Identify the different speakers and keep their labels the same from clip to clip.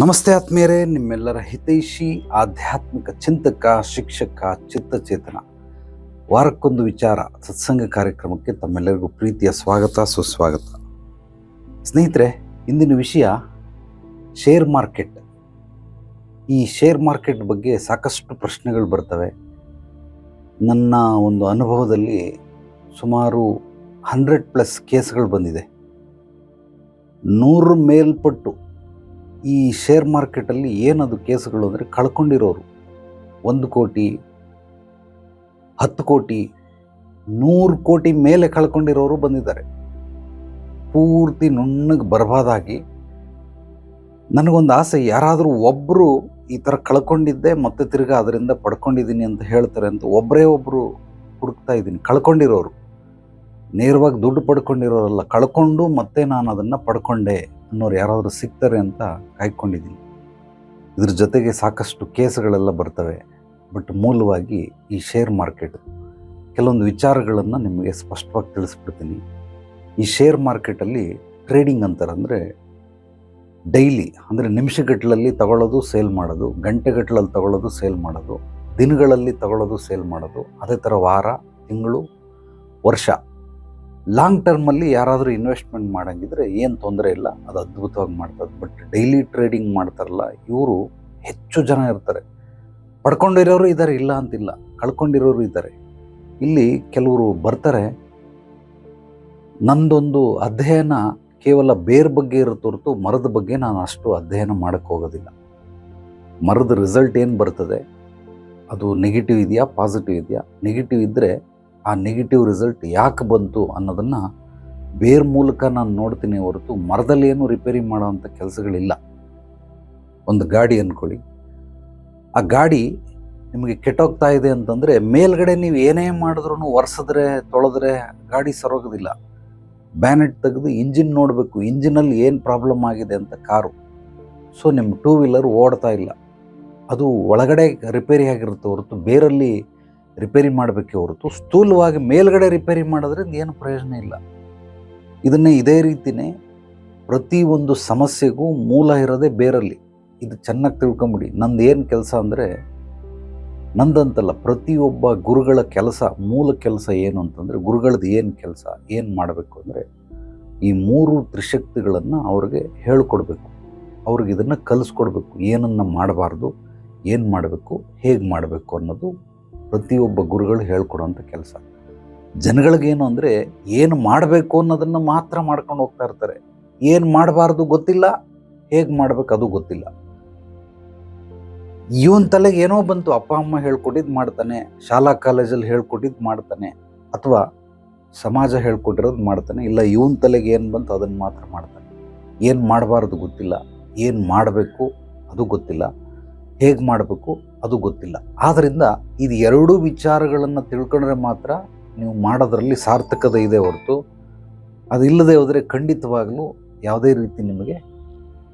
Speaker 1: ನಮಸ್ತೆ ಆತ್ಮೀಯರೇ, ನಿಮ್ಮೆಲ್ಲರ ಹಿತೈಷಿ ಆಧ್ಯಾತ್ಮಿಕ ಚಿಂತಕ, ಶಿಕ್ಷಕ, ಚಿತ್ತಚೇತನ ವಾರಕ್ಕೊಂದು ವಿಚಾರ ಸತ್ಸಂಗ ಕಾರ್ಯಕ್ರಮಕ್ಕೆ ತಮ್ಮೆಲ್ಲರಿಗೂ ಪ್ರೀತಿಯ ಸ್ವಾಗತ, ಸುಸ್ವಾಗತ. ಸ್ನೇಹಿತರೆ, ಇಂದಿನ ವಿಷಯ ಶೇರ್ ಮಾರ್ಕೆಟ್. ಈ ಶೇರ್ ಮಾರ್ಕೆಟ್ ಬಗ್ಗೆ ಸಾಕಷ್ಟು ಪ್ರಶ್ನೆಗಳು ಬರ್ತವೆ. ನನ್ನ ಒಂದು ಅನುಭವದಲ್ಲಿ ಸುಮಾರು 100+ ಕೇಸ್ಗಳು ಬಂದಿದೆ. 100 ಮೇಲ್ಪಟ್ಟು ಈ ಶೇರ್ ಮಾರ್ಕೆಟಲ್ಲಿ ಏನದು ಕೇಸುಗಳು ಅಂದರೆ, ಕಳ್ಕೊಂಡಿರೋರು 1 ಕೋಟಿ, 10 ಕೋಟಿ, 100 ಕೋಟಿ ಮೇಲೆ ಕಳ್ಕೊಂಡಿರೋರು ಬಂದಿದ್ದಾರೆ. ಪೂರ್ತಿ ನುಣ್ಣಗೆ ಬರ್ಬಾದಾಗಿ. ನನಗೊಂದು ಆಸೆ, ಯಾರಾದರೂ ಒಬ್ಬರು ಈ ಥರ ಕಳ್ಕೊಂಡಿದ್ದೆ ಮತ್ತೆ ತಿರ್ಗಾ ಅದರಿಂದ ಪಡ್ಕೊಂಡಿದ್ದೀನಿ ಅಂತ ಹೇಳ್ತಾರೆ ಅಂತ ಒಬ್ಬರೇ ಒಬ್ಬರು ಹುಡುಕ್ತಾ ಇದ್ದೀನಿ. ಕಳ್ಕೊಂಡಿರೋರು, ನೇರವಾಗಿ ದುಡ್ಡು ಪಡ್ಕೊಂಡಿರೋರಲ್ಲ, ಕಳ್ಕೊಂಡು ಮತ್ತೆ ನಾನು ಅದನ್ನು ಪಡ್ಕೊಂಡೆ ಅನ್ನೋರು ಯಾರಾದರೂ ಸಿಗ್ತಾರೆ ಅಂತ ಕಾಯ್ಕೊಂಡಿದ್ದೀನಿ. ಇದ್ರ ಜೊತೆಗೆ ಸಾಕಷ್ಟು ಕೇಸುಗಳೆಲ್ಲ ಬರ್ತವೆ. ಬಟ್ ಮೂಲವಾಗಿ ಈ ಶೇರ್ ಮಾರ್ಕೆಟ್ ಕೆಲವೊಂದು ವಿಚಾರಗಳನ್ನು ನಿಮಗೆ ಸ್ಪಷ್ಟವಾಗಿ ತಿಳಿಸ್ಬಿಡ್ತೀನಿ. ಈ ಶೇರ್ ಮಾರ್ಕೆಟಲ್ಲಿ ಟ್ರೇಡಿಂಗ್ ಅಂತಾರೆ, ಅಂದರೆ ಡೈಲಿ, ಅಂದರೆ ನಿಮಿಷಗಟ್ಟಲಲ್ಲಿ ತಗೊಳ್ಳೋದು, ಸೇಲ್ ಮಾಡೋದು, ಗಂಟೆಗಟ್ಟಲಲ್ಲಿ ತಗೊಳ್ಳೋದು, ಸೇಲ್ ಮಾಡೋದು, ದಿನಗಳಲ್ಲಿ ತಗೊಳ್ಳೋದು, ಸೇಲ್ ಮಾಡೋದು, ಅದೇ ಥರ ವಾರ, ತಿಂಗಳು, ವರ್ಷ, ಲಾಂಗ್ ಟರ್ಮಲ್ಲಿ ಯಾರಾದರೂ ಇನ್ವೆಸ್ಟ್ಮೆಂಟ್ ಮಾಡೋಂಗಿದ್ರೆ ಏನು ತೊಂದರೆ ಇಲ್ಲ, ಅದು ಅದ್ಭುತವಾಗಿ ಮಾಡ್ತಾರೆ. ಬಟ್ ಡೈಲಿ ಟ್ರೇಡಿಂಗ್ ಮಾಡ್ತಾರಲ್ಲ, ಇವರು ಹೆಚ್ಚು ಜನ ಇರ್ತಾರೆ. ಪಡ್ಕೊಂಡಿರೋರು ಇದ್ದಾರೆ, ಇಲ್ಲ ಅಂತಿಲ್ಲ, ಕಳ್ಕೊಂಡಿರೋರು ಇದ್ದಾರೆ. ಇಲ್ಲಿ ಕೆಲವರು ಬರ್ತಾರೆ, ನಂದೊಂದು ಅಧ್ಯಯನ ಕೇವಲ ಬೇರ್ ಬಗ್ಗೆ ಇರುತ್ತೆ ಹೊರತು ಮರದ ಬಗ್ಗೆ ನಾನು ಅಷ್ಟು ಅಧ್ಯಯನ ಮಾಡೋಕ್ಕೆ ಹೋಗೋದಿಲ್ಲ. ಮರದ ರಿಸಲ್ಟ್ ಏನು ಬರ್ತದೆ, ಅದು ನೆಗೆಟಿವ್ ಇದೆಯಾ, ಪಾಸಿಟಿವ್ ಇದೆಯಾ? ನೆಗೆಟಿವ್ ಇದ್ದರೆ ಆ ನೆಗೆಟಿವ್ ರಿಸಲ್ಟ್ ಯಾಕೆ ಬಂತು ಅನ್ನೋದನ್ನು ಬೇರ್ ಮೂಲಕ ನಾನು ನೋಡ್ತೀನಿ ಹೊರತು ಮರದಲ್ಲಿ ಏನು ರಿಪೇರಿ ಮಾಡೋವಂಥ ಕೆಲಸಗಳಿಲ್ಲ. ಒಂದು ಗಾಡಿ ಅಂದ್ಕೊಳ್ಳಿ, ಆ ಗಾಡಿ ನಿಮಗೆ ಕೆಟ್ಟೋಗ್ತಾ ಇದೆ ಅಂತಂದರೆ ಮೇಲ್ಗಡೆ ನೀವು ಏನೇ ಮಾಡಿದ್ರೂ, ಒರೆಸಿದ್ರೆ, ತೊಳೆದ್ರೆ ಗಾಡಿ ಸರೋಗೋದಿಲ್ಲ. ಬ್ಯಾನೆಟ್ ತೆಗೆದು ಇಂಜಿನ್ ನೋಡಬೇಕು, ಇಂಜಿನಲ್ಲಿ ಏನು ಪ್ರಾಬ್ಲಮ್ ಆಗಿದೆ ಅಂತ ಕಾರು. ಸೊ ನಿಮ್ಮ 2 ವೀಲರ್ ಓಡ್ತಾ ಇಲ್ಲ, ಅದು ಒಳಗಡೆ ರಿಪೇರಿ ಆಗಿರುತ್ತೆ ಹೊರತು ಬೇರಲ್ಲಿ ರಿಪೇರಿ ಮಾಡಬೇಕೆ ಹೊರತು ಸ್ಥೂಲವಾಗಿ ಮೇಲ್ಗಡೆ ರಿಪೇರಿ ಮಾಡೋದ್ರಿಂದ ಏನು ಪ್ರಯೋಜನ ಇಲ್ಲ. ಇದನ್ನೇ ಇದೇ ರೀತಿಯೇ ಪ್ರತಿಯೊಂದು ಸಮಸ್ಯೆಗೂ ಮೂಲ ಇರೋದೇ ಬೇರಲ್ಲಿ. ಇದು ಚೆನ್ನಾಗಿ ತಿಳ್ಕೊಂಬಿಡಿ. ನಂದು ಏನು ಕೆಲಸ ಅಂದರೆ, ನಂದಂತಲ್ಲ, ಪ್ರತಿಯೊಬ್ಬ ಗುರುಗಳ ಕೆಲಸ, ಮೂಲ ಕೆಲಸ ಏನು ಅಂತಂದರೆ, ಗುರುಗಳದ್ದು ಏನು ಕೆಲಸ, ಏನು ಮಾಡಬೇಕು ಅಂದರೆ ಈ 3 ತ್ರಿಶಕ್ತಿಗಳನ್ನು ಅವ್ರಿಗೆ ಹೇಳ್ಕೊಡ್ಬೇಕು. ಅವ್ರಿಗೆ ಇದನ್ನು ಕಲಿಸ್ಕೊಡ್ಬೇಕು. ಏನನ್ನು ಮಾಡಬಾರ್ದು, ಏನು ಮಾಡಬೇಕು, ಹೇಗೆ ಮಾಡಬೇಕು ಅನ್ನೋದು ಪ್ರತಿಯೊಬ್ಬ ಗುರುಗಳು ಹೇಳ್ಕೊಡೋಂಥ ಕೆಲಸ. ಜನಗಳಿಗೇನು ಅಂದರೆ, ಏನು ಮಾಡಬೇಕು ಅನ್ನೋದನ್ನು ಮಾತ್ರ ಮಾಡ್ಕೊಂಡು ಹೋಗ್ತಾ ಇರ್ತಾರೆ. ಏನು ಮಾಡಬಾರ್ದು ಗೊತ್ತಿಲ್ಲ, ಹೇಗೆ ಮಾಡಬೇಕು ಅದು ಗೊತ್ತಿಲ್ಲ. ಇವನ್ ತಲೆಗೆ ಏನೋ ಬಂತು, ಅಪ್ಪ ಅಮ್ಮ ಹೇಳ್ಕೊಟ್ಟಿದ್ದು ಮಾಡ್ತಾನೆ, ಶಾಲಾ ಕಾಲೇಜಲ್ಲಿ ಹೇಳ್ಕೊಟ್ಟಿದ್ದು ಮಾಡ್ತಾನೆ, ಅಥವಾ ಸಮಾಜ ಹೇಳ್ಕೊಟ್ಟಿರೋದು ಮಾಡ್ತಾನೆ. ಇಲ್ಲ, ಇವನ್ ತಲೆಗೆ ಏನು ಬಂತು ಅದನ್ನು ಮಾತ್ರ ಮಾಡ್ತಾನೆ. ಏನು ಮಾಡಬಾರ್ದು ಗೊತ್ತಿಲ್ಲ, ಏನು ಮಾಡಬೇಕು ಅದು ಗೊತ್ತಿಲ್ಲ, ಹೇಗೆ ಮಾಡಬೇಕು ಅದು ಗೊತ್ತಿಲ್ಲ. ಆದ್ದರಿಂದ ಇದು 2 ವಿಚಾರಗಳನ್ನು ತಿಳ್ಕೊಂಡ್ರೆ ಮಾತ್ರ ನೀವು ಮಾಡೋದ್ರಲ್ಲಿ ಸಾರ್ಥಕತೆ ಇದೆ ಹೊರತು ಅದಿಲ್ಲದೆ ಹೋದರೆ ಖಂಡಿತವಾಗಲೂ ಯಾವುದೇ ರೀತಿ ನಿಮಗೆ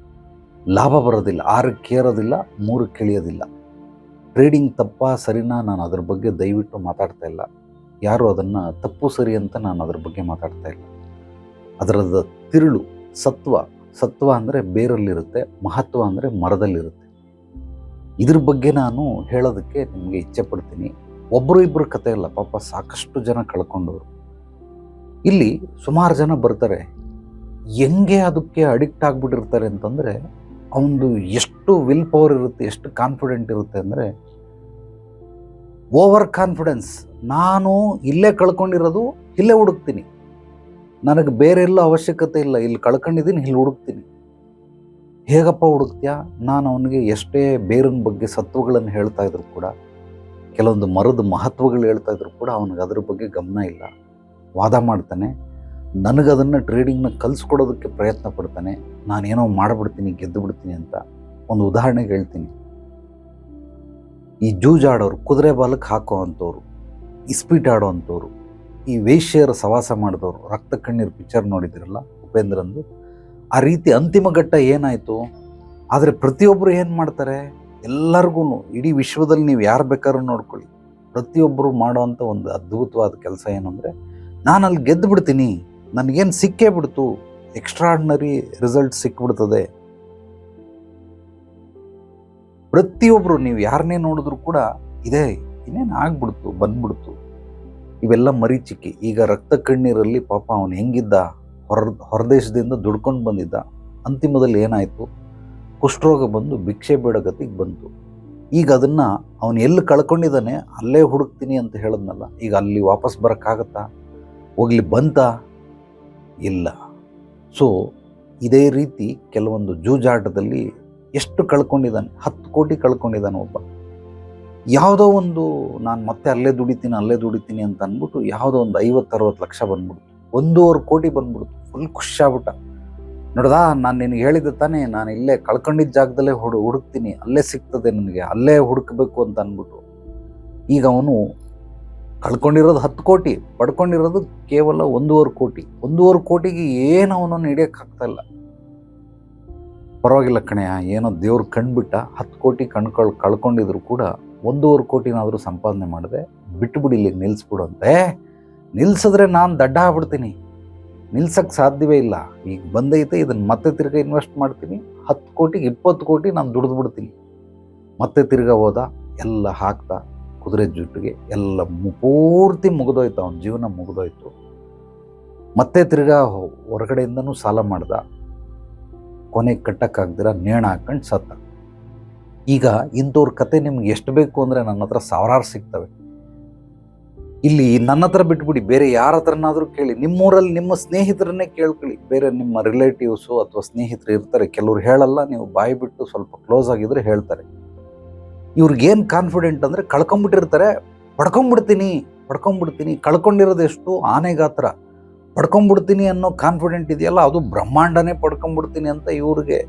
Speaker 1: ಲಾಭ ಬರೋದಿಲ್ಲ. 6ಕ್ಕೆ ಏರೋದಿಲ್ಲ, 3ಕ್ಕೆ ಇಳಿಯೋದಿಲ್ಲ. ಟ್ರೇಡಿಂಗ್ ತಪ್ಪಾ ಸರಿನಾ, ನಾನು ಅದ್ರ ಬಗ್ಗೆ ದಯವಿಟ್ಟು ಮಾತಾಡ್ತಾ ಇಲ್ಲ. ಯಾರು ಅದನ್ನು ತಪ್ಪು ಸರಿ ಅಂತ ನಾನು ಅದ್ರ ಬಗ್ಗೆ ಮಾತಾಡ್ತಾ ಇಲ್ಲ. ಅದರದ ತಿರುಳು ಸತ್ವ ಅಂದರೆ ಬೇರಲ್ಲಿರುತ್ತೆ, ಮಹತ್ವ ಅಂದರೆ ಮರದಲ್ಲಿರುತ್ತೆ. ಇದ್ರ ಬಗ್ಗೆ ನಾನು ಹೇಳೋದಕ್ಕೆ ನಿಮಗೆ ಇಚ್ಛೆ ಪಡ್ತೀನಿ. ಒಬ್ಬರು ಇಬ್ಬರು ಕತೆ ಇಲ್ಲ, ಪಾಪ ಸಾಕಷ್ಟು ಜನ ಕಳ್ಕೊಂಡವರು. ಇಲ್ಲಿ ಸುಮಾರು ಜನ ಬರ್ತಾರೆ, ಹೆಂಗೆ ಅದಕ್ಕೆ ಅಡಿಕ್ಟ್ ಆಗಿಬಿಟ್ಟಿರ್ತಾರೆ ಅಂತಂದರೆ, ಅವನದು ಎಷ್ಟು ವಿಲ್ ಪವರ್ ಇರುತ್ತೆ, ಎಷ್ಟು ಕಾನ್ಫಿಡೆಂಟ್ ಇರುತ್ತೆ ಅಂದರೆ, ಓವರ್ ಕಾನ್ಫಿಡೆನ್ಸ್. ನಾನು ಇಲ್ಲೇ ಕಳ್ಕೊಂಡಿರೋದು, ಇಲ್ಲೇ ಹುಡುಕ್ತೀನಿ, ನನಗೆ ಬೇರೆ ಎಲ್ಲೋ ಅವಶ್ಯಕತೆ ಇಲ್ಲ, ಇಲ್ಲಿ ಕಳ್ಕೊಂಡಿದ್ದೀನಿ, ಇಲ್ಲಿ ಹುಡುಕ್ತೀನಿ. ಹೇಗಪ್ಪ ಹುಡುಕ್ತೀಯಾ? ನಾನು ಅವನಿಗೆ ಎಷ್ಟೇ ಬೇರಿನ ಬಗ್ಗೆ ಸತ್ವಗಳನ್ನು ಹೇಳ್ತಾ ಇದ್ರು ಕೂಡ, ಕೆಲವೊಂದು ಮರದ ಮಹತ್ವಗಳು ಹೇಳ್ತಾ ಇದ್ರು ಕೂಡ ಅವನಿಗೆ ಅದ್ರ ಬಗ್ಗೆ ಗಮನ ಇಲ್ಲ. ವಾದ ಮಾಡ್ತಾನೆ, ನನಗದನ್ನು ಟ್ರೇಡಿಂಗ್ನ ಕಲಿಸ್ಕೊಡೋದಕ್ಕೆ ಪ್ರಯತ್ನ ಪಡ್ತಾನೆ. ನಾನೇನೋ ಮಾಡಿಬಿಡ್ತೀನಿ, ಗೆದ್ದು ಬಿಡ್ತೀನಿ ಅಂತ. ಒಂದು ಉದಾಹರಣೆಗೆ ಹೇಳ್ತೀನಿ. ಈ ಜೂಜಾಡೋರು, ಕುದುರೆ ಬಾಲಕ್ಕೆ ಹಾಕೋ ಅಂಥವ್ರು, ಇಸ್ಪೀಟ್ ಆಡೋ ಅಂಥವ್ರು, ಈ ವೇಶ್ಯರ ಸವಾಸ ಮಾಡಿದವರು, ರಕ್ತ ಕಣ್ಣೀರು ಪಿಕ್ಚರ್ ನೋಡಿದಿರಲ್ಲ ಉಪೇಂದ್ರಂದು, ಆ ರೀತಿ ಅಂತಿಮ ಘಟ್ಟ ಏನಾಯಿತು. ಆದರೆ ಪ್ರತಿಯೊಬ್ಬರು ಏನು ಮಾಡ್ತಾರೆ, ಎಲ್ಲರಿಗೂ, ಇಡೀ ವಿಶ್ವದಲ್ಲಿ ನೀವು ಯಾರು ಬೇಕಾದ್ರೂ ನೋಡ್ಕೊಳ್ಳಿ, ಪ್ರತಿಯೊಬ್ಬರು ಮಾಡೋವಂಥ ಒಂದು ಅದ್ಭುತವಾದ ಕೆಲಸ ಏನು ಅಂದರೆ, ನಾನು ಅಲ್ಲಿ ಗೆದ್ದು ಬಿಡ್ತೀನಿ, ನನಗೇನು ಸಿಕ್ಕೇ ಬಿಡ್ತು, ಎಕ್ಸ್ಟ್ರಾರ್ಡಿನರಿ ರಿಸಲ್ಟ್ ಸಿಕ್ಬಿಡ್ತದೆ, ಪ್ರತಿಯೊಬ್ಬರು ನೀವು ಯಾರನ್ನೇ ನೋಡಿದ್ರು ಕೂಡ ಇದೇ ಇನ್ನೇನು ಆಗ್ಬಿಡ್ತು ಬಂದ್ಬಿಡ್ತು, ಇವೆಲ್ಲ ಮರೀಚಿಕೆ. ಈಗ ರಕ್ತ ಕಣ್ಣೀರಲ್ಲಿ ಪಾಪ ಅವನು ಹೆಂಗಿದ್ದ, ಹೊರದೇಶದಿಂದ ದುಡ್ಕೊಂಡು ಬಂದಿದ್ದ, ಅಂತಿಮದಲ್ಲಿ ಏನಾಯಿತು, ಕುಷ್ಠರೋಗ ಬಂದು ಭಿಕ್ಷೆ ಬೇಡ ಗತಿಗೆ ಬಂತು. ಈಗ ಅದನ್ನು ಅವನು ಎಲ್ಲಿ ಕಳ್ಕೊಂಡಿದ್ದಾನೆ ಅಲ್ಲೇ ಹುಡುಕ್ತೀನಿ ಅಂತ ಹೇಳಿದ್ನಲ್ಲ, ಈಗ ಅಲ್ಲಿ ವಾಪಸ್ ಬರೋಕ್ಕಾಗತ್ತಾ, ಹೋಗ್ಲಿ ಬಂತ ಇಲ್ಲ. ಸೊ ಇದೇ ರೀತಿ ಕೆಲವೊಂದು ಜೂಜಾಟದಲ್ಲಿ ಎಷ್ಟು ಕಳ್ಕೊಂಡಿದ್ದಾನೆ, 10 ಕೋಟಿ ಕಳ್ಕೊಂಡಿದ್ದಾನೆ ಒಬ್ಬ. ಯಾವುದೋ ಒಂದು ನಾನು ಮತ್ತೆ ಅಲ್ಲೇ ದುಡಿತೀನಿ ಅಂತ ಅಂದ್ಬಿಟ್ಟು ಯಾವುದೋ ಒಂದು 50-60 ಲಕ್ಷ ಬಂದ್ಬಿಡ್ತು, 1.5 ಕೋಟಿ ಬಂದ್ಬಿಡ್ತು. ಫುಲ್ ಖುಷಿ ಆಗ್ಬಿಟ್ಟ. ನೋಡ್ದಾ, ನಾನು ನಿನಗೆ ಹೇಳಿದ್ದೆ ತಾನೇ, ನಾನು ಇಲ್ಲೇ ಕಳ್ಕೊಂಡಿದ್ದ ಜಾಗದಲ್ಲೇ ಹುಡುಕ್ತೀನಿ, ಅಲ್ಲೇ ಸಿಗ್ತದೆ ನನಗೆ, ಅಲ್ಲೇ ಹುಡುಕಬೇಕು ಅಂತ ಅಂದ್ಬಿಟ್ಟು. ಈಗ ಅವನು ಕಳ್ಕೊಂಡಿರೋದು 10 ಕೋಟಿ, ಪಡ್ಕೊಂಡಿರೋದು ಕೇವಲ 1.5 ಕೋಟಿ. 1.5 ಕೋಟಿಗೆ ಏನು ಅವನನ್ನು ಹಿಡಿಯೋಕ್ಕಾಗ್ತಾ ಇಲ್ಲ. ಪರವಾಗಿಲ್ಲ ಕಣೆಯ, ಏನೋ ದೇವ್ರು ಕಂಡುಬಿಟ್ಟ, 10 ಕೋಟಿ ಕಳ್ಕೊಂಡಿದ್ರು ಕೂಡ 1.5 ಕೋಟಿನಾದರೂ ಸಂಪಾದನೆ ಮಾಡಿದೆ, ಬಿಟ್ಟುಬಿಡಿ, ಇಲ್ಲಿಗೆ ನಿಲ್ಲಿಸ್ಬಿಡು ಅಂತೆ. ನಿಲ್ಲಿಸಿದ್ರೆ ನಾನು ದಡ್ಡ ಆಗ್ಬಿಡ್ತೀನಿ, ನಿಲ್ಸಕ್ಕೆ ಸಾಧ್ಯವೇ ಇಲ್ಲ. ಈಗ ಬಂದೈತೆ, ಇದನ್ನು ಮತ್ತೆ ತಿರ್ಗಾ ಇನ್ವೆಸ್ಟ್ ಮಾಡ್ತೀನಿ, 10 ಕೋಟಿಗೆ 20 ಕೋಟಿ ನಾನು ದುಡಿದು ಬಿಡ್ತೀನಿ. ಮತ್ತೆ ತಿರ್ಗಾ ಹೋದ, ಎಲ್ಲ ಹಾಕ್ತಾ ಕುದುರೆ ಜುಟ್ಟಿಗೆ, ಎಲ್ಲ ಪೂರ್ತಿ ಮುಗಿದೋಯ್ತು, ಅವನ ಜೀವನ ಮುಗಿದೋಯ್ತು. ಮತ್ತೆ ತಿರ್ಗಾ ಹೊರಗಡೆಯಿಂದನೂ ಸಾಲ ಮಾಡ್ದ, ಕೊನೆಗೆ ಕಟ್ಟಕ್ಕಾಗ್ದಿರ ನೇಣು ಹಾಕೊಂಡು ಸತ್ತ. ಈಗ ಇಂಥವ್ರ ಕತೆ ನಿಮ್ಗೆ ಎಷ್ಟು ಬೇಕು ಅಂದರೆ ನನ್ನ ಹತ್ರ ಸಾವಿರಾರು ಸಿಗ್ತವೆ. ಇಲ್ಲಿ ನನ್ನ ಹತ್ರ ಬಿಟ್ಬಿಡಿ, ಬೇರೆ ಯಾರ ಹತ್ರನಾದರೂ ಕೇಳಿ, ನಿಮ್ಮೂರಲ್ಲಿ ನಿಮ್ಮ ಸ್ನೇಹಿತರನ್ನೇ ಕೇಳ್ಕೊಳ್ಳಿ. ಬೇರೆ ನಿಮ್ಮ ರಿಲೇಟಿವ್ಸು ಅಥವಾ ಸ್ನೇಹಿತರು ಇರ್ತಾರೆ, ಕೆಲವ್ರು ಹೇಳಲ್ಲ, ನೀವು ಬಾಯಿ ಬಿಟ್ಟು ಸ್ವಲ್ಪ ಕ್ಲೋಸ್ ಆಗಿದ್ರೆ ಹೇಳ್ತಾರೆ. ಇವ್ರಿಗೇನು ಕಾನ್ಫಿಡೆಂಟ್ ಅಂದರೆ ಕಳ್ಕೊಂಬಿಟ್ಟಿರ್ತಾರೆ, ಪಡ್ಕೊಂಬಿಡ್ತೀನಿ, ಕಳ್ಕೊಂಡಿರೋದೆಷ್ಟು ಆನೆ ಗಾತ್ರ, ಪಡ್ಕೊಂಬಿಡ್ತೀನಿ ಅನ್ನೋ ಕಾನ್ಫಿಡೆಂಟ್ ಇದೆಯಲ್ಲ, ಅದು ಬ್ರಹ್ಮಾಂಡನೇ ಪಡ್ಕೊಂಬಿಡ್ತೀನಿ ಅಂತ ಇವ್ರಿಗೆ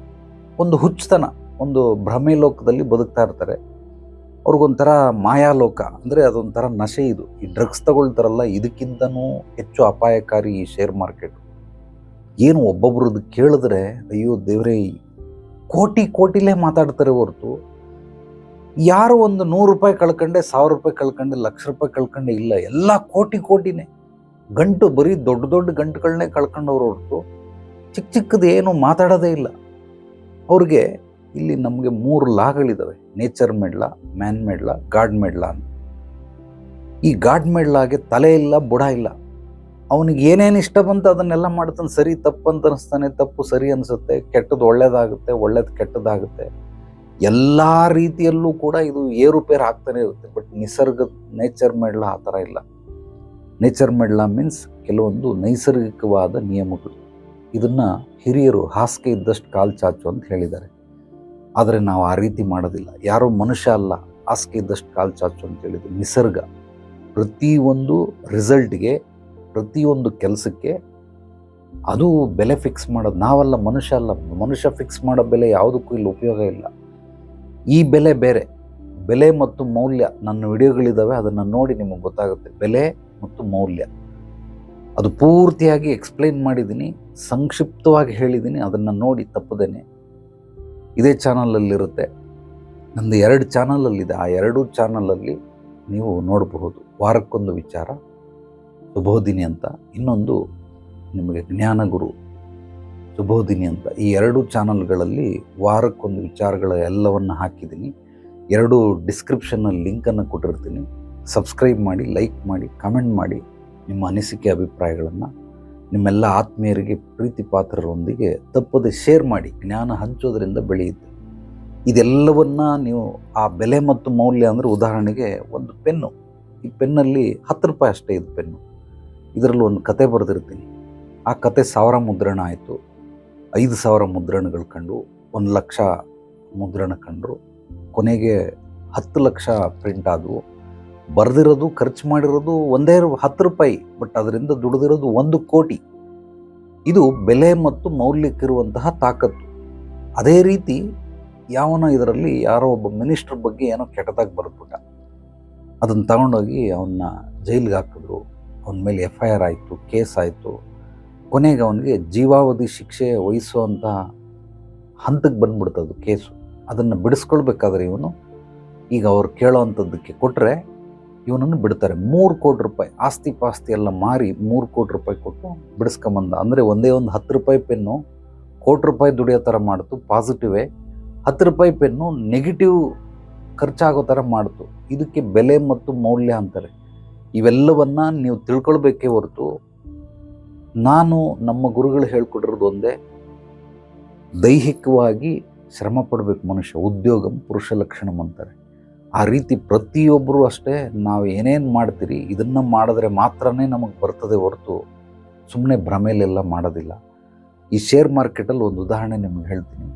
Speaker 1: ಒಂದು ಹುಚ್ಚತನ, ಒಂದು ಭ್ರಮೆ ಲೋಕದಲ್ಲಿ ಬದುಕ್ತಾ ಇರ್ತಾರೆ. ಅವ್ರಿಗೊಂಥರ ಮಾಯಾಲೋಕ, ಅಂದರೆ ಅದೊಂಥರ ನಶೆ. ಇದು ಈ ಡ್ರಗ್ಸ್ ತಗೊಳ್ತಾರಲ್ಲ, ಇದಕ್ಕಿಂತನೂ ಹೆಚ್ಚು ಅಪಾಯಕಾರಿ ಈ ಶೇರ್ ಮಾರ್ಕೆಟ್. ಏನು ಒಬ್ಬೊಬ್ರದ್ದು ಕೇಳಿದ್ರೆ ಅಯ್ಯೋ ದೇವರೇ, ಕೋಟಿಲೇ ಮಾತಾಡ್ತಾರೆ ಹೊರತು ಯಾರು ಒಂದು 100 ರೂಪಾಯಿ ಕಳ್ಕೊಂಡೆ, 1000 ರೂಪಾಯಿ ಕಳ್ಕೊಂಡೆ, 1,00,000 ರೂಪಾಯಿ ಕಳ್ಕೊಂಡೆ ಇಲ್ಲ. ಎಲ್ಲ ಕೋಟಿನೇ ಗಂಟು, ಬರೀ ದೊಡ್ಡ ಗಂಟುಗಳನ್ನೇ ಕಳ್ಕೊಂಡವ್ರು ಹೊರತು ಚಿಕ್ಕದು ಏನು ಮಾತಾಡೋದೇ ಇಲ್ಲ. ಅವ್ರಿಗೆ ಇಲ್ಲಿ ನಮಗೆ 3 ಲಾಗಳಿದ್ದಾವೆ, ನೇಚರ್ ಮೇಡ್ ಲಾ, ಮ್ಯಾನ್ ಮೇಡ್ ಲಾ, ಗಾಡ್ ಮೇಡ್ ಲಾ ಅಂತ. ಈ ಗಾಡ್ ಮೇಡ್ ಲಾಗೆ ತಲೆ ಇಲ್ಲ, ಬುಡ ಇಲ್ಲ. ಅವನಿಗೆ ಏನೇನು ಇಷ್ಟ ಬಂತು ಅದನ್ನೆಲ್ಲ ಮಾಡ್ತಾನೆ. ಸರಿ ತಪ್ಪು ಅಂತ ಅನಿಸ್ತಾನೆ, ತಪ್ಪು ಸರಿ ಅನಿಸುತ್ತೆ, ಕೆಟ್ಟದ್ದು ಒಳ್ಳೇದಾಗುತ್ತೆ, ಒಳ್ಳೇದು ಕೆಟ್ಟದಾಗುತ್ತೆ. ಎಲ್ಲ ರೀತಿಯಲ್ಲೂ ಕೂಡ ಇದು ಏರುಪೇರು ಆಗ್ತಾನೆ ಇರುತ್ತೆ. ಬಟ್ ನೇಚರ್ ಮೇಡ್ ಲಾ ಆ ಥರ ಇಲ್ಲ. ನೇಚರ್ ಮೇಡ್ ಲಾ ಮೀನ್ಸ್ ಕೆಲವೊಂದು ನೈಸರ್ಗಿಕವಾದ ನಿಯಮಗಳು. ಇದನ್ನು ಹಿರಿಯರು ಹಾಸಿಗೆ ಇದ್ದಷ್ಟು ಕಾಲು ಚಾಚು ಅಂತ ಹೇಳಿದ್ದಾರೆ. ಆದರೆ ನಾವು ಆ ರೀತಿ ಮಾಡೋದಿಲ್ಲ. ಯಾರೋ ಮನುಷ್ಯ ಅಲ್ಲ ಹಾಸಿಗೆ ಇದ್ದಷ್ಟು ಕಾಲು ಚಾಚು ಅಂತ ಹೇಳಿದ್ರು. ನಿಸರ್ಗ ಪ್ರತಿಯೊಂದು ರಿಸಲ್ಟ್ಗೆ, ಪ್ರತಿಯೊಂದು ಕೆಲಸಕ್ಕೆ ಅದು ಬೆಲೆ ಫಿಕ್ಸ್ ಮಾಡೋದು ನಾವಲ್ಲ, ಮನುಷ್ಯ ಅಲ್ಲ. ಮನುಷ್ಯ ಫಿಕ್ಸ್ ಮಾಡೋ ಬೆಲೆ ಯಾವುದಕ್ಕೂ ಇಲ್ಲಿ ಉಪಯೋಗ ಇಲ್ಲ. ಈ ಬೆಲೆ ಬೇರೆ, ಬೆಲೆ ಮತ್ತು ಮೌಲ್ಯ. ನನ್ನ ವಿಡಿಯೋಗಳಿದ್ದಾವೆ, ಅದನ್ನು ನೋಡಿ ನಿಮಗೆ ಗೊತ್ತಾಗುತ್ತೆ. ಬೆಲೆ ಮತ್ತು ಮೌಲ್ಯ ಅದು ಪೂರ್ತಿಯಾಗಿ ಎಕ್ಸ್ಪ್ಲೈನ್ ಮಾಡಿದ್ದೀನಿ, ಸಂಕ್ಷಿಪ್ತವಾಗಿ ಹೇಳಿದ್ದೀನಿ. ಅದನ್ನು ನೋಡಿ ತಪ್ಪದೇನೆ ಇದೇ ಚಾನಲಲ್ಲಿರುತ್ತೆ. ನಂದು 2 ಚಾನಲಲ್ಲಿದೆ. ಆ 2 ಚಾನಲಲ್ಲಿ ನೀವು ನೋಡಬಹುದು. ವಾರಕ್ಕೊಂದು ವಿಚಾರ ಸುಬೋಧಿನಿ ಅಂತ, ಇನ್ನೊಂದು ನಿಮಗೆ ಜ್ಞಾನಗುರು ಸುಬೋಧಿನಿ ಅಂತ. ಈ 2 ಚಾನಲ್ಗಳಲ್ಲಿ ವಾರಕ್ಕೊಂದು ವಿಚಾರಗಳ ಎಲ್ಲವನ್ನು ಹಾಕಿದ್ದೀನಿ. 2 ಡಿಸ್ಕ್ರಿಪ್ಷನ್ನಲ್ಲಿ ಲಿಂಕನ್ನು ಕೊಟ್ಟಿರ್ತೀನಿ. ಸಬ್ಸ್ಕ್ರೈಬ್ ಮಾಡಿ, ಲೈಕ್ ಮಾಡಿ, ಕಮೆಂಟ್ ಮಾಡಿ. ನಿಮ್ಮ ಅನಿಸಿಕೆ ಅಭಿಪ್ರಾಯಗಳನ್ನು ನಿಮ್ಮೆಲ್ಲ ಆತ್ಮೀಯರಿಗೆ, ಪ್ರೀತಿ ಪಾತ್ರರೊಂದಿಗೆ ತಪ್ಪದೆ ಶೇರ್ ಮಾಡಿ. ಜ್ಞಾನ ಹಂಚೋದ್ರಿಂದ ಬೆಳೆಯುತ್ತೆ. ಇದೆಲ್ಲವನ್ನ ನೀವು ಆ ಬೆಲೆ ಮತ್ತು ಮೌಲ್ಯ ಅಂದರೆ, ಉದಾಹರಣೆಗೆ ಒಂದು ಪೆನ್ನು. ಈ ಪೆನ್ನಲ್ಲಿ 10 ರೂಪಾಯಿ ಅಷ್ಟೇ ಇದು ಪೆನ್ನು. ಇದರಲ್ಲಿ ಒಂದು ಕತೆ ಬರೆದಿರ್ತೀನಿ. ಆ ಕತೆ 1000 ಮುದ್ರಣ ಆಯಿತು, 5,000 ಮುದ್ರಣಗಳು ಕಂಡು, 1,00,000 ಮುದ್ರಣ ಕಂಡರು, ಕೊನೆಗೆ 10 ಲಕ್ಷ ಪ್ರಿಂಟ್ ಆದವು. ಬರೆದಿರೋದು, ಖರ್ಚು ಮಾಡಿರೋದು ಒಂದೇ 10 ರೂಪಾಯಿ, ಬಟ್ ಅದರಿಂದ ದುಡಿದಿರೋದು 1 ಕೋಟಿ. ಇದು ಬೆಲೆ ಮತ್ತು ಮೌಲ್ಯಕ್ಕಿರುವಂತಹ ತಾಕತ್ತು. ಅದೇ ರೀತಿ ಯಾವನೋ ಇದರಲ್ಲಿ ಯಾರೋ ಒಬ್ಬ ಮಿನಿಸ್ಟ್ರ್ ಬಗ್ಗೆ ಏನೋ ಕೆಟ್ಟದಾಗಿ ಬರೆದ್ಬಿಟ್ಟ. ಅದನ್ನು ತಗೊಂಡೋಗಿ ಅವನ್ನ ಜೈಲಿಗೆ ಹಾಕಿದ್ರು. ಅವನ ಮೇಲೆ FIR ಆಯಿತು, ಕೇಸ್ ಆಯಿತು. ಕೊನೆಗೆ ಅವನಿಗೆ ಜೀವಾವಧಿ ಶಿಕ್ಷೆ ವಹಿಸುವಂಥ ಹಂತಕ್ಕೆ ಬಂದ್ಬಿಡ್ತದು ಕೇಸು. ಅದನ್ನು ಬಿಡಿಸ್ಕೊಳ್ಬೇಕಾದ್ರೆ ಇವನು ಈಗ ಅವ್ರು ಕೇಳೋವಂಥದ್ದಕ್ಕೆ ಕೊಟ್ಟರೆ ಇವನನ್ನು ಬಿಡ್ತಾರೆ. 3 ಕೋಟಿ ರೂಪಾಯಿ ಆಸ್ತಿ ಪಾಸ್ತಿ ಎಲ್ಲ ಮಾರಿ 3 ಕೋಟಿ ರೂಪಾಯಿ ಕೊಟ್ಟು ಬಿಡಿಸ್ಕೊಂಬಂದ. ಅಂದರೆ ಒಂದೇ ಒಂದು 10 ರೂಪಾಯಿ ಪೆನ್ನು ₹1 ಕೋಟಿ ದುಡಿಯೋ ಥರ ಮಾಡ್ತು. ಪಾಸಿಟಿವೇ ₹10 ಪೆನ್ನು ನೆಗೆಟಿವ್ ಖರ್ಚಾಗೋ ಥರ ಮಾಡ್ತು. ಇದಕ್ಕೆ ಬೆಲೆ ಮತ್ತು ಮೌಲ್ಯ ಅಂತಾರೆ. ಇವೆಲ್ಲವನ್ನ ನೀವು ತಿಳ್ಕೊಳ್ಬೇಕೇ ಹೊರತು, ನಾನು ನಮ್ಮ ಗುರುಗಳು ಹೇಳ್ಕೊಟ್ಟಿರೋದು ಒಂದೇ, ದೈಹಿಕವಾಗಿ ಶ್ರಮ ಪಡಬೇಕು ಮನುಷ್ಯ. ಉದ್ಯೋಗಂ ಪುರುಷ ಲಕ್ಷಣಂ ಅಂತಾರೆ. ಆ ರೀತಿ ಪ್ರತಿಯೊಬ್ಬರು ಅಷ್ಟೇ, ನಾವು ಏನೇನು ಮಾಡ್ತೀರಿ ಇದನ್ನು ಮಾಡಿದ್ರೆ ಮಾತ್ರನೇ ನಮಗೆ ಬರ್ತದೆ ಹೊರತು ಸುಮ್ಮನೆ ಭ್ರಮೆಲೆಲ್ಲ ಮಾಡೋದಿಲ್ಲ. ಈ ಶೇರ್ ಮಾರ್ಕೆಟಲ್ಲಿ ಒಂದು ಉದಾಹರಣೆ ನಿಮಗೆ ಹೇಳ್ತೀನಿ.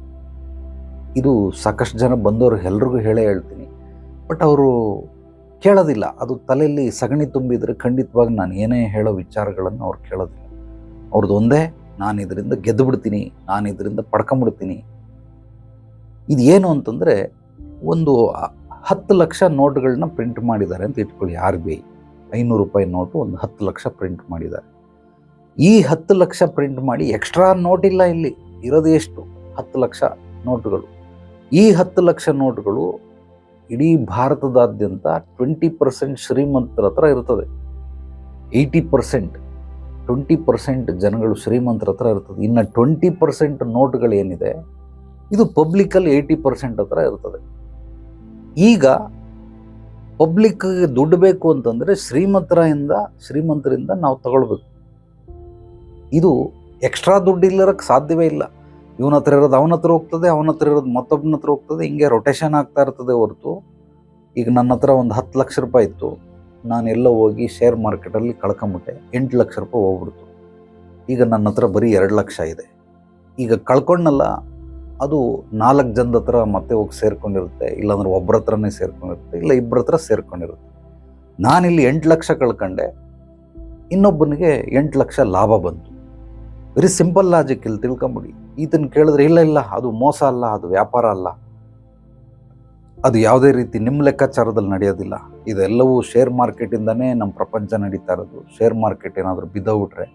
Speaker 1: ಇದು ಸಾಕಷ್ಟು ಜನ ಬಂದವರು ಎಲ್ರಿಗೂ ಹೇಳ್ತೀನಿ, ಬಟ್ ಅವರು ಕೇಳೋದಿಲ್ಲ. ಅದು ತಲೆಯಲ್ಲಿ ಸಗಣಿ ತುಂಬಿದರೆ ಖಂಡಿತವಾಗಿ ನಾನು ಏನೇ ಹೇಳೋ ವಿಚಾರಗಳನ್ನು ಅವ್ರು ಕೇಳೋದಿಲ್ಲ. ಅವ್ರದ್ದು ಒಂದೇ, ನಾನು ಇದರಿಂದ ಗೆದ್ದು ಬಿಡ್ತೀನಿ, ನಾನು ಇದರಿಂದ ಪಡ್ಕೊಂಬಿಡ್ತೀನಿ. ಇದು ಏನು ಅಂತಂದರೆ, ಒಂದು 10 ಲಕ್ಷ ನೋಟ್ಗಳನ್ನ ಪ್ರಿಂಟ್ ಮಾಡಿದ್ದಾರೆ ಅಂತ ಇಟ್ಕೊಳ್ಳಿ. RBI ₹500 ನೋಟು ಒಂದು 10 ಲಕ್ಷ ಪ್ರಿಂಟ್ ಮಾಡಿದ್ದಾರೆ. ಈ 10 ಲಕ್ಷ ಪ್ರಿಂಟ್ ಮಾಡಿ ಎಕ್ಸ್ಟ್ರಾ ನೋಟ್ ಇಲ್ಲ, ಇಲ್ಲಿ ಇರೋದು ಎಷ್ಟು 10 ಲಕ್ಷ ನೋಟುಗಳು. ಈ 10 ಲಕ್ಷ ನೋಟುಗಳು ಇಡೀ ಭಾರತದಾದ್ಯಂತ 20% ಶ್ರೀಮಂತರ ಹತ್ರ ಇರ್ತದೆ. 20% ಜನಗಳು ಶ್ರೀಮಂತರ ಹತ್ರ ಇರ್ತದೆ. ಇನ್ನು 20% ನೋಟುಗಳೇನಿದೆ ಇದು ಪಬ್ಲಿಕಲ್ಲಿ 80% ಹತ್ರ ಇರ್ತದೆ. ಈಗ ಪಬ್ಲಿಕ್ಗೆ ದುಡ್ಡು ಬೇಕು ಅಂತಂದರೆ ಶ್ರೀಮಂತರಿಂದ ನಾವು ತಗೊಳ್ಬೇಕು. ಇದು ಎಕ್ಸ್ಟ್ರಾ ದುಡ್ಡು ಇಲ್ಲರಕ್ಕೆ ಸಾಧ್ಯವೇ ಇಲ್ಲ. ಇವನ ಹತ್ರ ಇರೋದು ಅವನ ಹತ್ರ ಹೋಗ್ತದೆ, ಅವನ ಹತ್ರ ಇರೋದು ಮತ್ತೊಬ್ಬನ ಹತ್ರ ಹೋಗ್ತದೆ, ಹಿಂಗೆ ರೊಟೇಷನ್ ಆಗ್ತಾ ಇರ್ತದೆ ಹೊರತು. ಈಗ ನನ್ನ ಹತ್ರ ಒಂದು ₹10 ಲಕ್ಷ ಇತ್ತು, ನಾನು ಎಲ್ಲ ಹೋಗಿ ಶೇರ್ ಮಾರ್ಕೆಟಲ್ಲಿ ಕಳ್ಕೊಂಬಿಟ್ಟೆ, ₹8 ಲಕ್ಷ ಹೋಗ್ಬಿಡ್ತು. ಈಗ ನನ್ನ ಹತ್ರ ಬರೀ $2 ಲಕ್ಷ ಇದೆ. ಈಗ ಕಳ್ಕೊಂಡಲ್ಲ, ಅದು 4 ಜನದ ಹತ್ರ ಮತ್ತೆ ಹೋಗಿ ಸೇರ್ಕೊಂಡಿರುತ್ತೆ, ಇಲ್ಲಾಂದ್ರೆ ಒಬ್ಬರ ಹತ್ರನೇ ಸೇರ್ಕೊಂಡಿರುತ್ತೆ, ಇಲ್ಲ ಇಬ್ಬರ ಹತ್ರ ಸೇರ್ಕೊಂಡಿರುತ್ತೆ. ನಾನಿಲ್ಲಿ 8 ಲಕ್ಷ ಕಳ್ಕೊಂಡೆ, ಇನ್ನೊಬ್ಬನಿಗೆ 8 ಲಕ್ಷ ಲಾಭ ಬಂತು. ವೆರಿ ಸಿಂಪಲ್ ಲಾಜಿಕ್, ಇಲ್ಲಿ ತಿಳ್ಕೊಂಬಿಡಿ. ಈತನ ಕೇಳಿದ್ರೆ ಇಲ್ಲ ಅದು ಮೋಸ ಅಲ್ಲ, ಅದು ವ್ಯಾಪಾರ ಅಲ್ಲ, ಅದು ಯಾವುದೇ ರೀತಿ ನಿಮ್ಮ ಲೆಕ್ಕಾಚಾರದಲ್ಲಿ ನಡೆಯೋದಿಲ್ಲ. ಇದೆಲ್ಲವೂ ಶೇರ್ ಮಾರ್ಕೆಟಿಂದನೇ ನಮ್ಮ ಪ್ರಪಂಚ ನಡೀತಾ ಇರೋದು. ಶೇರ್ ಮಾರ್ಕೆಟ್ ಏನಾದರೂ ಬಿದ್ದೋಗ್ಬಿಟ್ರೆ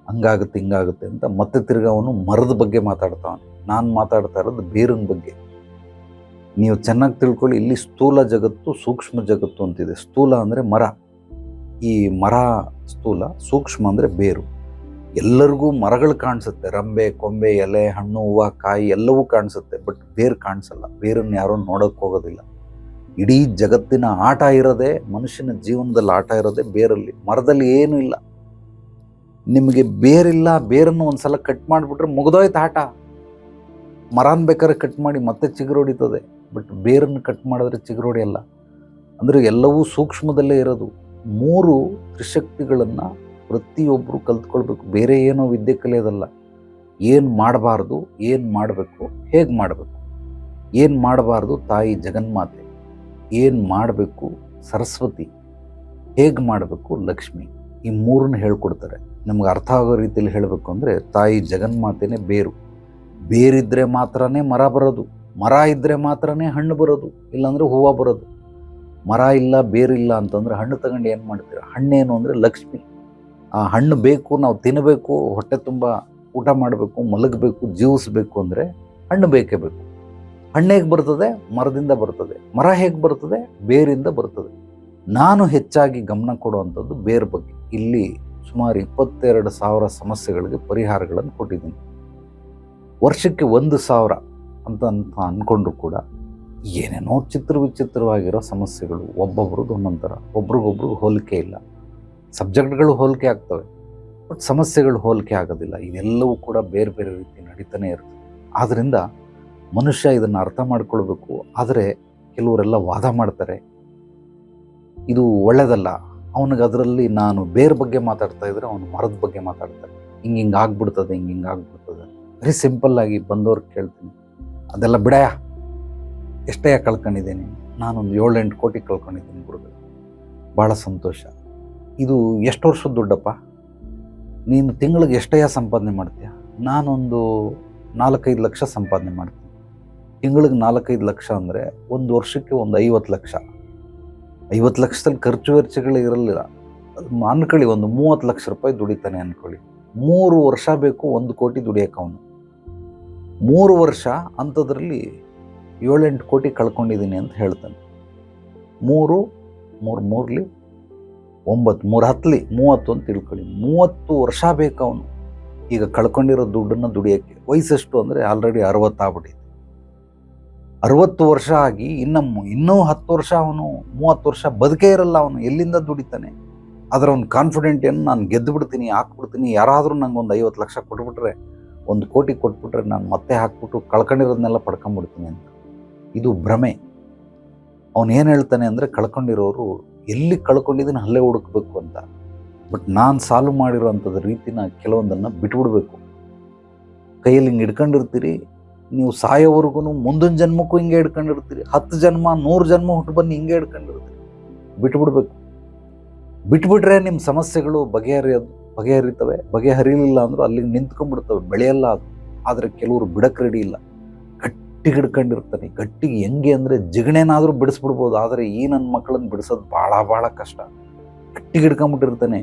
Speaker 1: ಹಂಗಾಗುತ್ತೆ ಹಿಂಗಾಗುತ್ತೆ ಅಂತ ಮತ್ತೆ ತಿರ್ಗಾ ಅವನು ಮರದ ಬಗ್ಗೆ ಮಾತಾಡ್ತಾವನು. ನಾನು ಮಾತಾಡ್ತಾ ಇರೋದು ಬೇರಿನ ಬಗ್ಗೆ. ನೀವು ಚೆನ್ನಾಗಿ ತಿಳ್ಕೊಳ್ಳಿ, ಇಲ್ಲಿ ಸ್ಥೂಲ ಜಗತ್ತು, ಸೂಕ್ಷ್ಮ ಜಗತ್ತು ಅಂತಿದೆ. ಸ್ಥೂಲ ಅಂದರೆ ಮರ, ಈ ಮರ ಸ್ಥೂಲ, ಸೂಕ್ಷ್ಮ ಅಂದರೆ ಬೇರು. ಎಲ್ಲರಿಗೂ ಮರಗಳು ಕಾಣಿಸುತ್ತೆ, ರಂಬೆ, ಕೊಂಬೆ, ಎಲೆ, ಹಣ್ಣು, ಹೂವು, ಕಾಯಿ ಎಲ್ಲವೂ ಕಾಣಿಸುತ್ತೆ, ಬಟ್ ಬೇರು ಕಾಣಿಸಲ್ಲ. ಬೇರನ್ನು ಯಾರೂ ನೋಡೋಕ್ಕೆ ಹೋಗೋದಿಲ್ಲ. ಇಡೀ ಜಗತ್ತಿನ ಆಟ ಇರೋದೇ, ಮನುಷ್ಯನ ಜೀವನದಲ್ಲಿ ಆಟ ಇರೋದೇ ಬೇರಲ್ಲಿ. ಮರದಲ್ಲಿ ಏನೂ ಇಲ್ಲ. ನಿಮಗೆ ಬೇರಿಲ್ಲ, ಬೇರನ್ನು ಒಂದು ಸಲ ಕಟ್ ಮಾಡಿಬಿಟ್ರೆ ಮುಗಿದೋಯ್ತು ಆಟ. ಮರನ ಬೇಕಾದ್ರೆ ಕಟ್ ಮಾಡಿ ಮತ್ತೆ ಚಿಗುರು ಹೊಡಿತದೆ, ಬಟ್ ಬೇರನ್ನು ಕಟ್ ಮಾಡಿದ್ರೆ ಚಿಗುರು ಹೊಡೆಯಲ್ಲ. ಅಂದರೆ ಎಲ್ಲವೂ ಸೂಕ್ಷ್ಮದಲ್ಲೇ ಇರೋದು. 3 ತ್ರಿಶಕ್ತಿಗಳನ್ನು ಪ್ರತಿಯೊಬ್ಬರು ಕಲ್ತ್ಕೊಳ್ಬೇಕು. ಬೇರೆ ಏನೋ ವಿದ್ಯೆ ಕಲಿಯೋದಲ್ಲ. ಏನು ಮಾಡಬಾರ್ದು, ಏನು ಮಾಡಬೇಕು, ಹೇಗೆ ಮಾಡಬೇಕು. ಏನು ಮಾಡಬಾರ್ದು ತಾಯಿ ಜಗನ್ಮಾತೆ, ಏನು ಮಾಡಬೇಕು ಸರಸ್ವತಿ, ಹೇಗೆ ಮಾಡಬೇಕು ಲಕ್ಷ್ಮಿ. ಈ 3ನ್ನ ಹೇಳ್ಕೊಡ್ತಾರೆ. ನಮ್ಗೆ ಅರ್ಥ ಆಗೋ ರೀತಿಯಲ್ಲಿ ಹೇಳಬೇಕು ಅಂದರೆ, ತಾಯಿ ಜಗನ್ಮಾತೆನೇ ಬೇರು. ಬೇರಿದ್ದರೆ ಮಾತ್ರನೇ ಮರ ಬರೋದು, ಮರ ಇದ್ದರೆ ಮಾತ್ರನೇ ಹಣ್ಣು ಬರೋದು, ಇಲ್ಲಾಂದರೆ ಹೂವು ಬರೋದು. ಮರ ಇಲ್ಲ, ಬೇರಿಲ್ಲ ಅಂತಂದರೆ ಹಣ್ಣು ತಗೊಂಡು ಏನು ಮಾಡ್ತೀರ? ಹಣ್ಣೇನು ಅಂದರೆ ಲಕ್ಷ್ಮಿ. ಆ ಹಣ್ಣು ಬೇಕು, ನಾವು ತಿನ್ನಬೇಕು, ಹೊಟ್ಟೆ ತುಂಬ ಊಟ ಮಾಡಬೇಕು, ಮಲಗಬೇಕು, ಜೀವಿಸಬೇಕು ಅಂದರೆ ಹಣ್ಣು ಬೇಕೇ ಬೇಕು. ಹಣ್ಣು ಹೇಗೆ ಬರ್ತದೆ? ಮರದಿಂದ ಬರ್ತದೆ. ಮರ ಹೇಗೆ ಬರ್ತದೆ? ಬೇರಿಂದ ಬರ್ತದೆ. ನಾನು ಹೆಚ್ಚಾಗಿ ಗಮನ ಕೊಡುವಂಥದ್ದು ಬೇರ್ ಬಗ್ಗೆ. ಇಲ್ಲಿ ಸುಮಾರು 22,000 ಸಮಸ್ಯೆಗಳಿಗೆ ಪರಿಹಾರಗಳನ್ನು ಕೊಟ್ಟಿದ್ದೀನಿ. ವರ್ಷಕ್ಕೆ 1,000 ಅಂತ ಅಂದ್ಕೊಂಡ್ರು ಕೂಡ ಏನೇನೋ ವಿಚಿತ್ರವಾಗಿರೋ ಸಮಸ್ಯೆಗಳು. ಒಬ್ಬೊಬ್ರದ್ದು ಒಂದೊಂದು ಥರ, ಒಬ್ರಿಗೊಬ್ರಿಗೆ ಹೋಲಿಕೆ ಇಲ್ಲ. ಸಬ್ಜೆಕ್ಟ್ಗಳು ಹೋಲಿಕೆ ಆಗ್ತವೆ, ಬಟ್ ಸಮಸ್ಯೆಗಳು ಹೋಲಿಕೆ ಆಗೋದಿಲ್ಲ. ಇದೆಲ್ಲವೂ ಕೂಡ ಬೇರೆ ಬೇರೆ ರೀತಿ ನಡೀತಾನೆ ಇರುತ್ತೆ. ಆದ್ದರಿಂದ ಮನುಷ್ಯ ಇದನ್ನು ಅರ್ಥ ಮಾಡ್ಕೊಳ್ಬೇಕು. ಆದರೆ ಕೆಲವರೆಲ್ಲ ವಾದ ಮಾಡ್ತಾರೆ, ಇದು ಒಳ್ಳೆಯದಲ್ಲ, ಅವನಿಗೆ ಅದರಲ್ಲಿ ನಾನು ಬೇರೆ ಬಗ್ಗೆ ಮಾತಾಡ್ತಾ ಇದ್ರೆ ಅವನು ಮರದ ಬಗ್ಗೆ ಮಾತಾಡ್ತಾನೆ, ಹಿಂಗೆ ಆಗ್ಬಿಡ್ತದೆ, ಹಿಂಗೆ ಆಗ್ಬಿಡ್ತದೆ. ವೆರಿ ಸಿಂಪಲ್ಲಾಗಿ ಬಂದವ್ರಿಗೆ ಕೇಳ್ತೀನಿ, ಅದೆಲ್ಲ ಬಿಡಯ, ಎಷ್ಟೇ ಕಳ್ಕೊಂಡಿದ್ದೀನಿ, ನಾನೊಂದು 7-8 ಕೋಟಿ ಕಳ್ಕೊಂಡಿದ್ದೀನಿ ಗುರುಗಳು, ಭಾಳ ಸಂತೋಷ. ಇದು ಎಷ್ಟು ವರ್ಷದ ದುಡ್ಡಪ್ಪ, ನೀನು ತಿಂಗಳಿಗೆ ಎಷ್ಟೇ ಸಂಪಾದನೆ ಮಾಡ್ತೀಯ? ನಾನೊಂದು 4-5 ಲಕ್ಷ ಸಂಪಾದನೆ ಮಾಡ್ತೀನಿ. ತಿಂಗಳಿಗೆ 4-5 ಲಕ್ಷ ಅಂದರೆ ಒಂದು ವರ್ಷಕ್ಕೆ ಒಂದು 50 ಲಕ್ಷ. 50 ಲಕ್ಷದಲ್ಲಿ ಖರ್ಚು ವೆಚ್ಚಗಳು ಇರಲಿಲ್ಲ ಅಂದ್ಕೊಳ್ಳಿ. ಒಂದು 30 ಲಕ್ಷ ರೂಪಾಯಿ ದುಡಿತಾನೆ ಅಂದ್ಕೊಳ್ಳಿ. 3 ವರ್ಷ ಬೇಕು 1 ಕೋಟಿ ದುಡಿಯೋಕೆ. ಅವನು 3 ವರ್ಷ ಅಂಥದ್ರಲ್ಲಿ 7-8 ಕೋಟಿ ಕಳ್ಕೊಂಡಿದ್ದೀನಿ ಅಂತ ಹೇಳ್ತಾನೆ. 3 3 9 3 10 30 ಅಂತ ತಿಳ್ಕೊಳ್ಳಿ. 30 ವರ್ಷ ಬೇಕು ಅವನು ಈಗ ಕಳ್ಕೊಂಡಿರೋ ದುಡ್ಡನ್ನು ದುಡಿಯೋಕ್ಕೆ. ವಯಸ್ಸೆಷ್ಟು ಅಂದರೆ ಆಲ್ರೆಡಿ 60 ಆಗ್ಬಿಟ್ಟಿದೆ. 60 ವರ್ಷ ಆಗಿ ಇನ್ನೂ 10 ವರ್ಷ ಅವನು 30 ವರ್ಷ ಬದುಕೇ ಇರಲ್ಲ. ಅವನು ಎಲ್ಲಿಂದ ದುಡಿತಾನೆ? ಆದರೆ ಅವ್ನು ಕಾನ್ಫಿಡೆಂಟ್ ಏನು, ನಾನು ಗೆದ್ದು ಬಿಡ್ತೀನಿ, ಹಾಕ್ಬಿಡ್ತೀನಿ, ಯಾರಾದರೂ ನಂಗೆ ಒಂದು 50 ಲಕ್ಷ ಕೊಟ್ಬಿಟ್ರೆ, 1 ಕೋಟಿ ಕೊಟ್ಬಿಟ್ರೆ ನಾನು ಮತ್ತೆ ಹಾಕ್ಬಿಟ್ಟು ಕಳ್ಕೊಂಡಿರೋದನ್ನೆಲ್ಲ ಪಡ್ಕೊಂಬಿಡ್ತೀನಿ ಅಂತ. ಇದು ಭ್ರಮೆ. ಅವನು ಏನು ಹೇಳ್ತಾನೆ ಅಂದರೆ, ಕಳ್ಕೊಂಡಿರೋರು ಎಲ್ಲಿ ಕಳ್ಕೊಂಡಿದ್ದೀನಿ ಅಲ್ಲೇ ಹುಡುಕ್ಬೇಕು ಅಂತ. ಬಟ್ ನಾನು ಸಾಲ್ವ್ ಮಾಡಿರೋವಂಥದ್ದು ರೀತಿನ ಕೆಲವೊಂದನ್ನು ಬಿಟ್ಬಿಡ್ಬೇಕು. ಕೈಯಲ್ಲಿ ಹಿಂಗೆ ಹಿಡ್ಕೊಂಡಿರ್ತೀರಿ, ನೀವು ಸಾಯೋವರೆಗೂ ಮುಂದಿನ ಜನ್ಮಕ್ಕೂ ಹಿಂಗೆ ಹಿಡ್ಕೊಂಡಿರ್ತೀರಿ. 10 ಜನ್ಮ 100 ಜನ್ಮ ಹುಟ್ಟು ಬನ್ನಿ ಹಿಂಗೆ ಹಿಡ್ಕೊಂಡಿರ್ತೀರಿ. ಬಿಟ್ಬಿಡ್ಬೇಕು. ಬಿಟ್ಬಿಟ್ರೆ ನಿಮ್ಮ ಸಮಸ್ಯೆಗಳು ಬಗೆಹರಿತವೆ. ಬಗೆಹರಿಲಿಲ್ಲ ಅಂದರೂ ಅಲ್ಲಿಗೆ ನಿಂತ್ಕೊಂಡ್ಬಿಡ್ತವೆ, ಬೆಳೆಯಲ್ಲ ಅದು. ಆದರೆ ಕೆಲವರು ಬಿಡಕ್ಕೆ ರೆಡಿ ಇಲ್ಲ, ಗಟ್ಟಿಗೆ ಹಿಡ್ಕೊಂಡಿರ್ತಾನೆ. ಗಟ್ಟಿಗೆ ಹೆಂಗೆ ಅಂದರೆ ಜಿಗಣೆನಾದರೂ ಬಿಡಿಸ್ಬಿಡ್ಬೋದು, ಆದರೆ ಈ ನನ್ನ ಮಕ್ಕಳನ್ನು ಬಿಡಿಸೋದು ಭಾಳ ಕಷ್ಟ. ಗಟ್ಟಿಗೆ ಹಿಡ್ಕೊಂಬಿಟ್ಟಿರ್ತಾನೆ.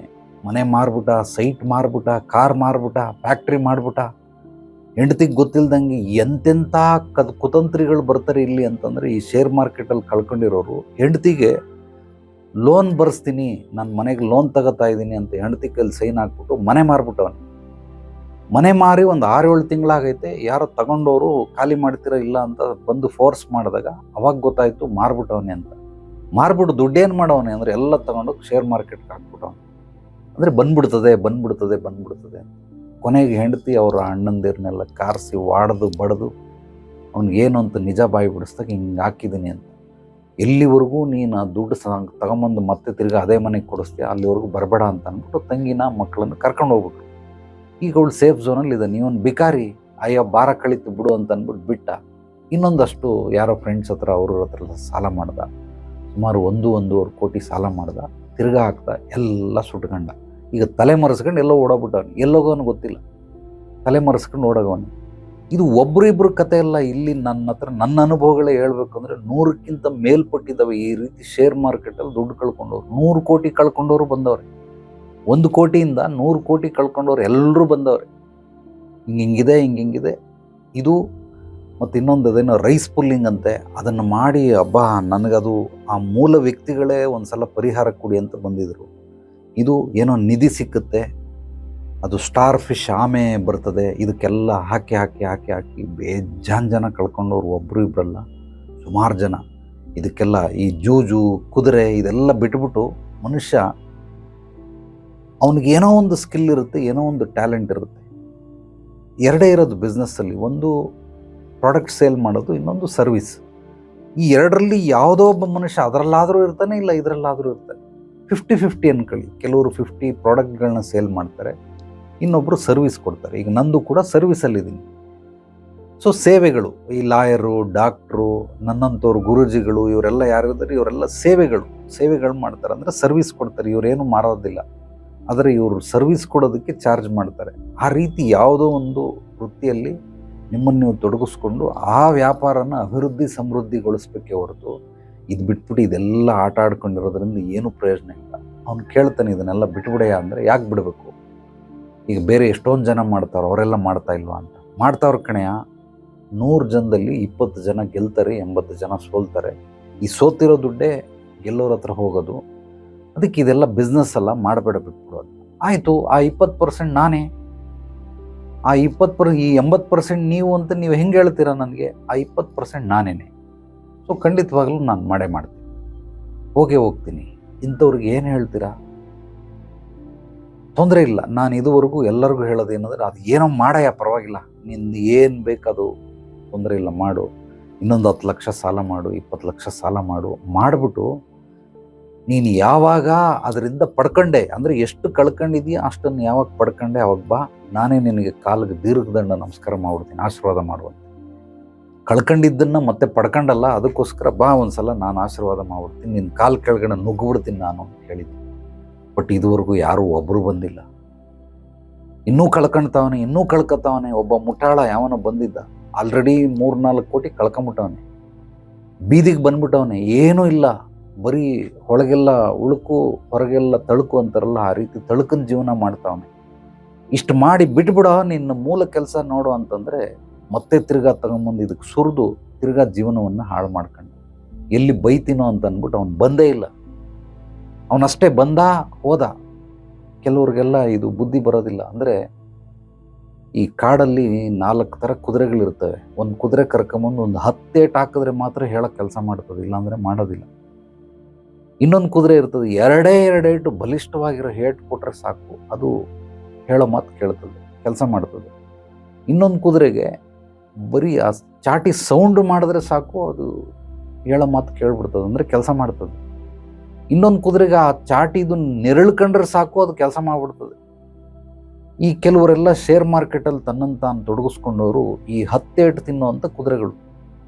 Speaker 1: ಮನೆ ಮಾರ್ಬಿಟ್ಟ, ಸೈಟ್ ಮಾರ್ಬಿಟ್ಟ, ಕಾರ್ ಮಾರ್ಬಿಟ್ಟ, ಫ್ಯಾಕ್ಟ್ರಿ ಮಾಡಿಬಿಟ್ಟ. ಹೆಂಡತಿಗೆ ಗೊತ್ತಿಲ್ದಂಗೆ ಎಂತೆಂಥ ಕುತಂತ್ರಿಗಳು ಬರ್ತಾರೆ ಇಲ್ಲಿ ಅಂತಂದರೆ, ಈ ಶೇರ್ ಮಾರ್ಕೆಟಲ್ಲಿ ಕಳ್ಕೊಂಡಿರೋರು ಹೆಂಡತಿಗೆ ಲೋನ್ ಬರ್ಸ್ತೀನಿ, ನಾನು ಮನೆಗೆ ಲೋನ್ ತಗೋತಾ ಇದ್ದೀನಿ ಅಂತ ಹೆಂಡತಿ ಕೈಲಿ ಸೈನ್ ಹಾಕ್ಬಿಟ್ಟು ಮನೆ ಮಾರ್ಬಿಟ್ಟವನು. ಮನೆ ಮಾರಿ ಒಂದು 6-7 ತಿಂಗಳಾಗೈತೆ. ಯಾರೋ ತಗೊಂಡವರು ಖಾಲಿ ಮಾಡ್ತೀರಾ ಇಲ್ಲ ಅಂತ ಬಂದು ಫೋರ್ಸ್ ಮಾಡಿದಾಗ ಅವಾಗ ಗೊತ್ತಾಯಿತು ಮಾರ್ಬಿಟ್ಟವನೇ ಅಂತ. ಮಾರ್ಬಿಟ್ಟು ದುಡ್ಡೇನು ಮಾಡವನೆ ಅಂದರೆ ಎಲ್ಲ ತಗೊಂಡೋಗಿ ಶೇರ್ ಮಾರ್ಕೆಟ್ಗೆ ಹಾಕ್ಬಿಟ್ಟವನು. ಅಂದರೆ ಬಂದ್ಬಿಡ್ತದೆ ಅಂತ. ಕೊನೆಗೆ ಹೆಂಡತಿ ಅವರ ಅಣ್ಣಂದಿರನ್ನೆಲ್ಲ ಕಾರಿಸಿ ವಾಡ್ದು ಬಡ್ದು ಅವ್ನಿಗೇನು ಅಂತ ನಿಜ ಬಾಯಿ ಬಿಡಿಸ್ದಾಗ ಹಿಂಗೆ ಹಾಕಿದ್ದೀನಿ ಅಂತ. ಎಲ್ಲಿವರೆಗೂ ನೀನು ದುಡ್ಡು ತಗೊಂಬಂದು ಮತ್ತೆ ತಿರ್ಗಿ ಅದೇ ಮನೆಗೆ ಕೊಡಿಸ್ತೀಯ ಅಲ್ಲಿವರೆಗೂ ಬರಬೇಡ ಅಂತ ಅಂದ್ಬಿಟ್ಟು ತಂಗಿನ ಮಕ್ಕಳನ್ನು ಕರ್ಕೊಂಡು ಹೋಗ್ಬಿಟ್ರು. ಈಗ ಅವಳು ಸೇಫ್ ಝೋನಲ್ಲಿ ಇದೆ. ನೀವೊಂದು ಬಿಕಾರಿ, ಅಯ್ಯೋ ಭಾರ ಕಳೀತು ಬಿಡು ಅಂತ ಅಂದ್ಬಿಟ್ಟು ಬಿಟ್ಟ. ಇನ್ನೊಂದಷ್ಟು ಯಾರೋ ಫ್ರೆಂಡ್ಸ್ ಹತ್ರ ಅವ್ರ ಹತ್ರ ಸಾಲ ಮಾಡ್ದ. ಸುಮಾರು 1-1.5 ಕೋಟಿ ಸಾಲ ಮಾಡ್ದ. ತಿರ್ಗಾ ಹಾಕ್ದ, ಎಲ್ಲ ಸುಟ್ಕೊಂಡ. ಈಗ ತಲೆ ಮರೆಸ್ಕೊಂಡು ಎಲ್ಲೋ ಓಡೋಗ್ಬಿಟ್ಟವನು. ಎಲ್ಲೋಗೋನು ಗೊತ್ತಿಲ್ಲ, ತಲೆ ಮರೆಸ್ಕೊಂಡು ಓಡೋಗವನು. ಇದು ಒಬ್ರಿಬ್ರು ಕತೆ ಅಲ್ಲ. ಇಲ್ಲಿ ನನ್ನ ಅನುಭವಗಳೇ ಹೇಳ್ಬೇಕು ಅಂದರೆ 100ಕ್ಕಿಂತ ಮೇಲ್ಪಟ್ಟಿದ್ದಾವೆ ಈ ರೀತಿ ಶೇರ್ ಮಾರ್ಕೆಟಲ್ಲಿ ದುಡ್ಡು ಕಳ್ಕೊಂಡವ್ರು. 100 ಕೋಟಿ ಕಳ್ಕೊಂಡವರು ಬಂದವ್ರೆ. 1 ಕೋಟಿಯಿಂದ 100 ಕೋಟಿ ಕಳ್ಕೊಂಡವ್ರು ಎಲ್ಲರೂ ಬಂದವ್ರೆ. ಹಿಂಗಿದೆ ಇದು. ಮತ್ತು ಇನ್ನೊಂದು ಅದೇನೋ ರೈಸ್ ಪುಲ್ಲಿಂಗ್ ಅಂತೆ, ಅದನ್ನು ಮಾಡಿ ನನಗದು ಆ ಮೂಲ ವ್ಯಕ್ತಿಗಳೇ ಒಂದು ಸಲ ಪರಿಹಾರ ಕೊಡಿ ಅಂತ ಬಂದಿದ್ರು. ಇದು ಏನೋ ನಿಧಿ ಸಿಕ್ಕುತ್ತೆ, ಅದು ಸ್ಟಾರ್ ಫಿಶ್ ಆಮೆ ಬರ್ತದೆ, ಇದಕ್ಕೆಲ್ಲ ಹಾಕಿ ಬೇಜಾನ್ ಜನ ಕಳ್ಕೊಂಡವ್ರು. ಒಬ್ಬರು ಇಬ್ಬರಲ್ಲ, ಸುಮಾರು ಜನ. ಇದಕ್ಕೆಲ್ಲ ಈ ಜೂಜು ಕುದುರೆ ಇದೆಲ್ಲ ಬಿಟ್ಬಿಟ್ಟು ಮನುಷ್ಯ ಅವನಿಗೆ ಏನೋ ಒಂದು ಸ್ಕಿಲ್ ಇರುತ್ತೆ, ಏನೋ ಒಂದು ಟ್ಯಾಲೆಂಟ್ ಇರುತ್ತೆ. ಎರಡೇ ಇರೋದು ಬಿಸ್ನೆಸ್ಸಲ್ಲಿ, ಒಂದು ಪ್ರಾಡಕ್ಟ್ ಸೇಲ್ ಮಾಡೋದು, ಇನ್ನೊಂದು ಸರ್ವಿಸ್. ಈ ಎರಡರಲ್ಲಿ ಯಾವುದೋ ಒಬ್ಬ ಮನುಷ್ಯ ಅದರಲ್ಲಾದರೂ ಇರ್ತಾನೆ, ಇಲ್ಲ ಇದರಲ್ಲಾದರೂ ಇರ್ತಾನೆ. 50-50 ಅನ್ಕೊಳ್ಳಿ. ಕೆಲವರು 50 ಪ್ರಾಡಕ್ಟ್ಗಳನ್ನ ಸೇಲ್ ಮಾಡ್ತಾರೆ, ಇನ್ನೊಬ್ಬರು ಸರ್ವಿಸ್ ಕೊಡ್ತಾರೆ. ಈಗ ನಂದು ಕೂಡ ಸರ್ವಿಸಲ್ಲಿದ್ದೀನಿ. ಸೊ ಸೇವೆಗಳು, ಈ ಲಾಯರು, ಡಾಕ್ಟ್ರು, ನನ್ನಂಥವ್ರು, ಗುರೂಜಿಗಳು, ಇವರೆಲ್ಲ ಯಾರಿದ್ದಾರೆ, ಇವರೆಲ್ಲ ಸೇವೆಗಳು ಮಾಡ್ತಾರೆ. ಅಂದರೆ ಸರ್ವಿಸ್ ಕೊಡ್ತಾರೆ. ಇವರೇನು ಮಾರೋದಿಲ್ಲ, ಆದರೆ ಇವರು ಸರ್ವಿಸ್ ಕೊಡೋದಕ್ಕೆ ಚಾರ್ಜ್ ಮಾಡ್ತಾರೆ. ಆ ರೀತಿ ಯಾವುದೋ ಒಂದು ವೃತ್ತಿಯಲ್ಲಿ ನಿಮ್ಮನ್ನು ನೀವು ತೊಡಗಿಸ್ಕೊಂಡು ಆ ವ್ಯಾಪಾರನ ಅಭಿವೃದ್ಧಿ ಸಮೃದ್ಧಿಗೊಳಿಸ್ಬೇಕೇ ಹೊರತು ಇದು ಬಿಟ್ಬಿಟ್ಟು ಇದೆಲ್ಲ ಆಟ ಆಡ್ಕೊಂಡಿರೋದ್ರಿಂದ ಏನೂ ಪ್ರಯೋಜನ ಇಲ್ಲ. ಅವ್ನು ಕೇಳ್ತಾನೆ ಇದನ್ನೆಲ್ಲ ಬಿಟ್ಬಿಡೆಯಾ ಅಂದರೆ ಯಾಕೆ ಬಿಡಬೇಕು? ಈಗ ಬೇರೆ ಎಷ್ಟೊಂದು ಜನ ಮಾಡ್ತಾರೋ ಅವರೆಲ್ಲ ಮಾಡ್ತಾ ಇಲ್ವಾ ಅಂತ. ಮಾಡ್ತಾವ್ರ ಕಣೆಯ. 100 ಜನದಲ್ಲಿ 20 ಜನ ಗೆಲ್ತಾರೆ, 80 ಜನ ಸೋಲ್ತಾರೆ. ಈ ಸೋತಿರೋ ದುಡ್ಡೇ ಗೆಲ್ಲೋರ ಹತ್ರ ಹೋಗೋದು. ಅದಕ್ಕೆ ಇದೆಲ್ಲ ಬಿಸ್ನೆಸ್ ಅಲ್ಲ, ಮಾಡಬೇಡ, ಬಿಟ್ಬಿಡೋದು. ಆಯಿತು, ಆ 20% ನಾನೇ, ಆ 80% ನೀವು ಅಂತ ನೀವು ಹೆಂಗೆ ಹೇಳ್ತೀರಾ ನನಗೆ? ಆ 20% ನಾನೇನೆ. ಸೊ ಖಂಡಿತವಾಗ್ಲೂ ನಾನು ಮಾಡ್ತೀನಿ, ಹೋಗ್ತೀನಿ. ಇಂಥವ್ರಿಗೆ ಏನು ಹೇಳ್ತೀರಾ? ತೊಂದರೆ ಇಲ್ಲ. ನಾನು ಇದುವರೆಗೂ ಎಲ್ಲರಿಗೂ ಹೇಳೋದೇನೆಂದರೆ, ಅದು ಏನೋ ಮಾಡಯ್ಯ, ಪರವಾಗಿಲ್ಲ, ನಿಂದು ಏನು ಬೇಕದು ತೊಂದರೆ ಇಲ್ಲ, ಮಾಡು. ಇನ್ನೊಂದು 10 ಲಕ್ಷ ಸಾಲ ಮಾಡು, 20 ಲಕ್ಷ ಸಾಲ ಮಾಡಿಬಿಟ್ಟು ನೀನು ಯಾವಾಗ ಅದರಿಂದ ಪಡ್ಕೊಂಡೆ, ಅಂದರೆ ಎಷ್ಟು ಕಳ್ಕೊಂಡಿದೀಯ ಅಷ್ಟನ್ನು ಯಾವಾಗ ಪಡ್ಕೊಂಡೆ ಅವಾಗ ಬಾ, ನಾನೇ ನಿನಗೆ ಕಾಲಿಗೆ ದೀರ್ಘದಂಡ ನಮಸ್ಕಾರ ಮಾಡ್ಬಿಡ್ತೀನಿ, ಆಶೀರ್ವಾದ ಮಾಡುವಂತೆ. ಕಳ್ಕೊಂಡಿದ್ದನ್ನು ಮತ್ತೆ ಪಡ್ಕೊಂಡಲ್ಲ, ಅದಕ್ಕೋಸ್ಕರ ಬಾ ಒಂದ್ಸಲ ನಾನು ಆಶೀರ್ವಾದ ಮಾಡ್ಬಿಡ್ತೀನಿ, ನಿನ್ನ ಕಾಲು ಕೆಳಗಡೆ ನುಗ್ಗಿಬಿಡ್ತೀನಿ ನಾನು ಅಂತ ಹೇಳಿದ್ದೆ. ಬಟ್ ಇದುವರೆಗೂ ಯಾರೂ ಒಬ್ಬರು ಬಂದಿಲ್ಲ. ಇನ್ನೂ ಕಳ್ಕೊತಾವನೆ. ಒಬ್ಬ ಮುಠಾಳ ಯಾವನೋ ಬಂದಿದ್ದ, ಆಲ್ರೆಡಿ 3-4 ಕೋಟಿ ಕಳ್ಕೊಂಬಿಟ್ಟವನೆ, ಬೀದಿಗೆ ಬಂದ್ಬಿಟ್ಟವನೆ. ಏನೂ ಇಲ್ಲ, ಬರೀ ಒಳಗೆಲ್ಲ ಉಳುಕು ಹೊರಗೆಲ್ಲ ತಳುಕು ಅಂತಾರಲ್ಲ, ಆ ರೀತಿ ತಳುಕನ ಜೀವನ ಮಾಡ್ತಾವನೆ. ಇಷ್ಟು ಮಾಡಿ ಬಿಟ್ಬಿಡ, ನಿನ್ನ ಮೂಲ ಕೆಲಸ ನೋಡು ಅಂತಂದರೆ ಮತ್ತೆ ತಿರ್ಗಾ ತಗೊಂಬಂದು ಇದಕ್ಕೆ ಸುರಿದು ತಿರ್ಗಾ ಜೀವನವನ್ನು ಹಾಳು ಮಾಡ್ಕೊಂಡು ಎಲ್ಲಿ ಬೈತೀನೋ ಅಂತ ಅಂದ್ಬಿಟ್ಟು ಅವನು ಬಂದೇ ಇಲ್ಲ. ಅವನಷ್ಟೇ ಬಂದ ಹೋದ. ಕೆಲವ್ರಿಗೆಲ್ಲ ಇದು ಬುದ್ಧಿ ಬರೋದಿಲ್ಲ. ಅಂದರೆ ಈ ಕಾಡಲ್ಲಿ 4 ಥರ ಕುದುರೆಗಳಿರ್ತವೆ. ಒಂದು ಕುದುರೆ ಕರ್ಕೊಂಬಂದು ಒಂದು 10 ಏಟು ಹಾಕಿದ್ರೆ ಮಾತ್ರ ಹೇಳೋಕ್ಕೆ ಕೆಲಸ ಮಾಡ್ತದೆ, ಇಲ್ಲಾಂದರೆ ಮಾಡೋದಿಲ್ಲ. ಇನ್ನೊಂದು ಕುದುರೆ ಇರ್ತದೆ, ಎರಡೇ ಏಟು ಬಲಿಷ್ಠವಾಗಿರೋ ಏಟು ಕೊಟ್ಟರೆ ಸಾಕು, ಅದು ಹೇಳೋ ಮಾತು ಕೇಳ್ತದೆ, ಕೆಲಸ ಮಾಡ್ತದೆ. ಇನ್ನೊಂದು ಕುದುರೆಗೆ ಬರೀ ಆ ಚಾಟಿ ಸೌಂಡ್ ಮಾಡಿದ್ರೆ ಸಾಕು, ಅದು ಹೇಳೋ ಮಾತು ಕೇಳ್ಬಿಡ್ತದೆ, ಅಂದರೆ ಕೆಲಸ ಮಾಡ್ತದೆ. ಇನ್ನೊಂದು ಕುದುರೆಗೆ ಆ ಚಾಟಿದು ನೆರಳ್ಕೊಂಡ್ರೆ ಸಾಕು, ಅದು ಕೆಲಸ ಮಾಡಿಬಿಡ್ತದೆ. ಈ ಕೆಲವರೆಲ್ಲ ಶೇರ್ ಮಾರ್ಕೆಟಲ್ಲಿ ತನ್ನನ್ನು ತಾನು ತೊಡಗಿಸ್ಕೊಂಡವರು ಈ 10 ಏಟು ತಿನ್ನುವಂಥ ಕುದುರೆಗಳು.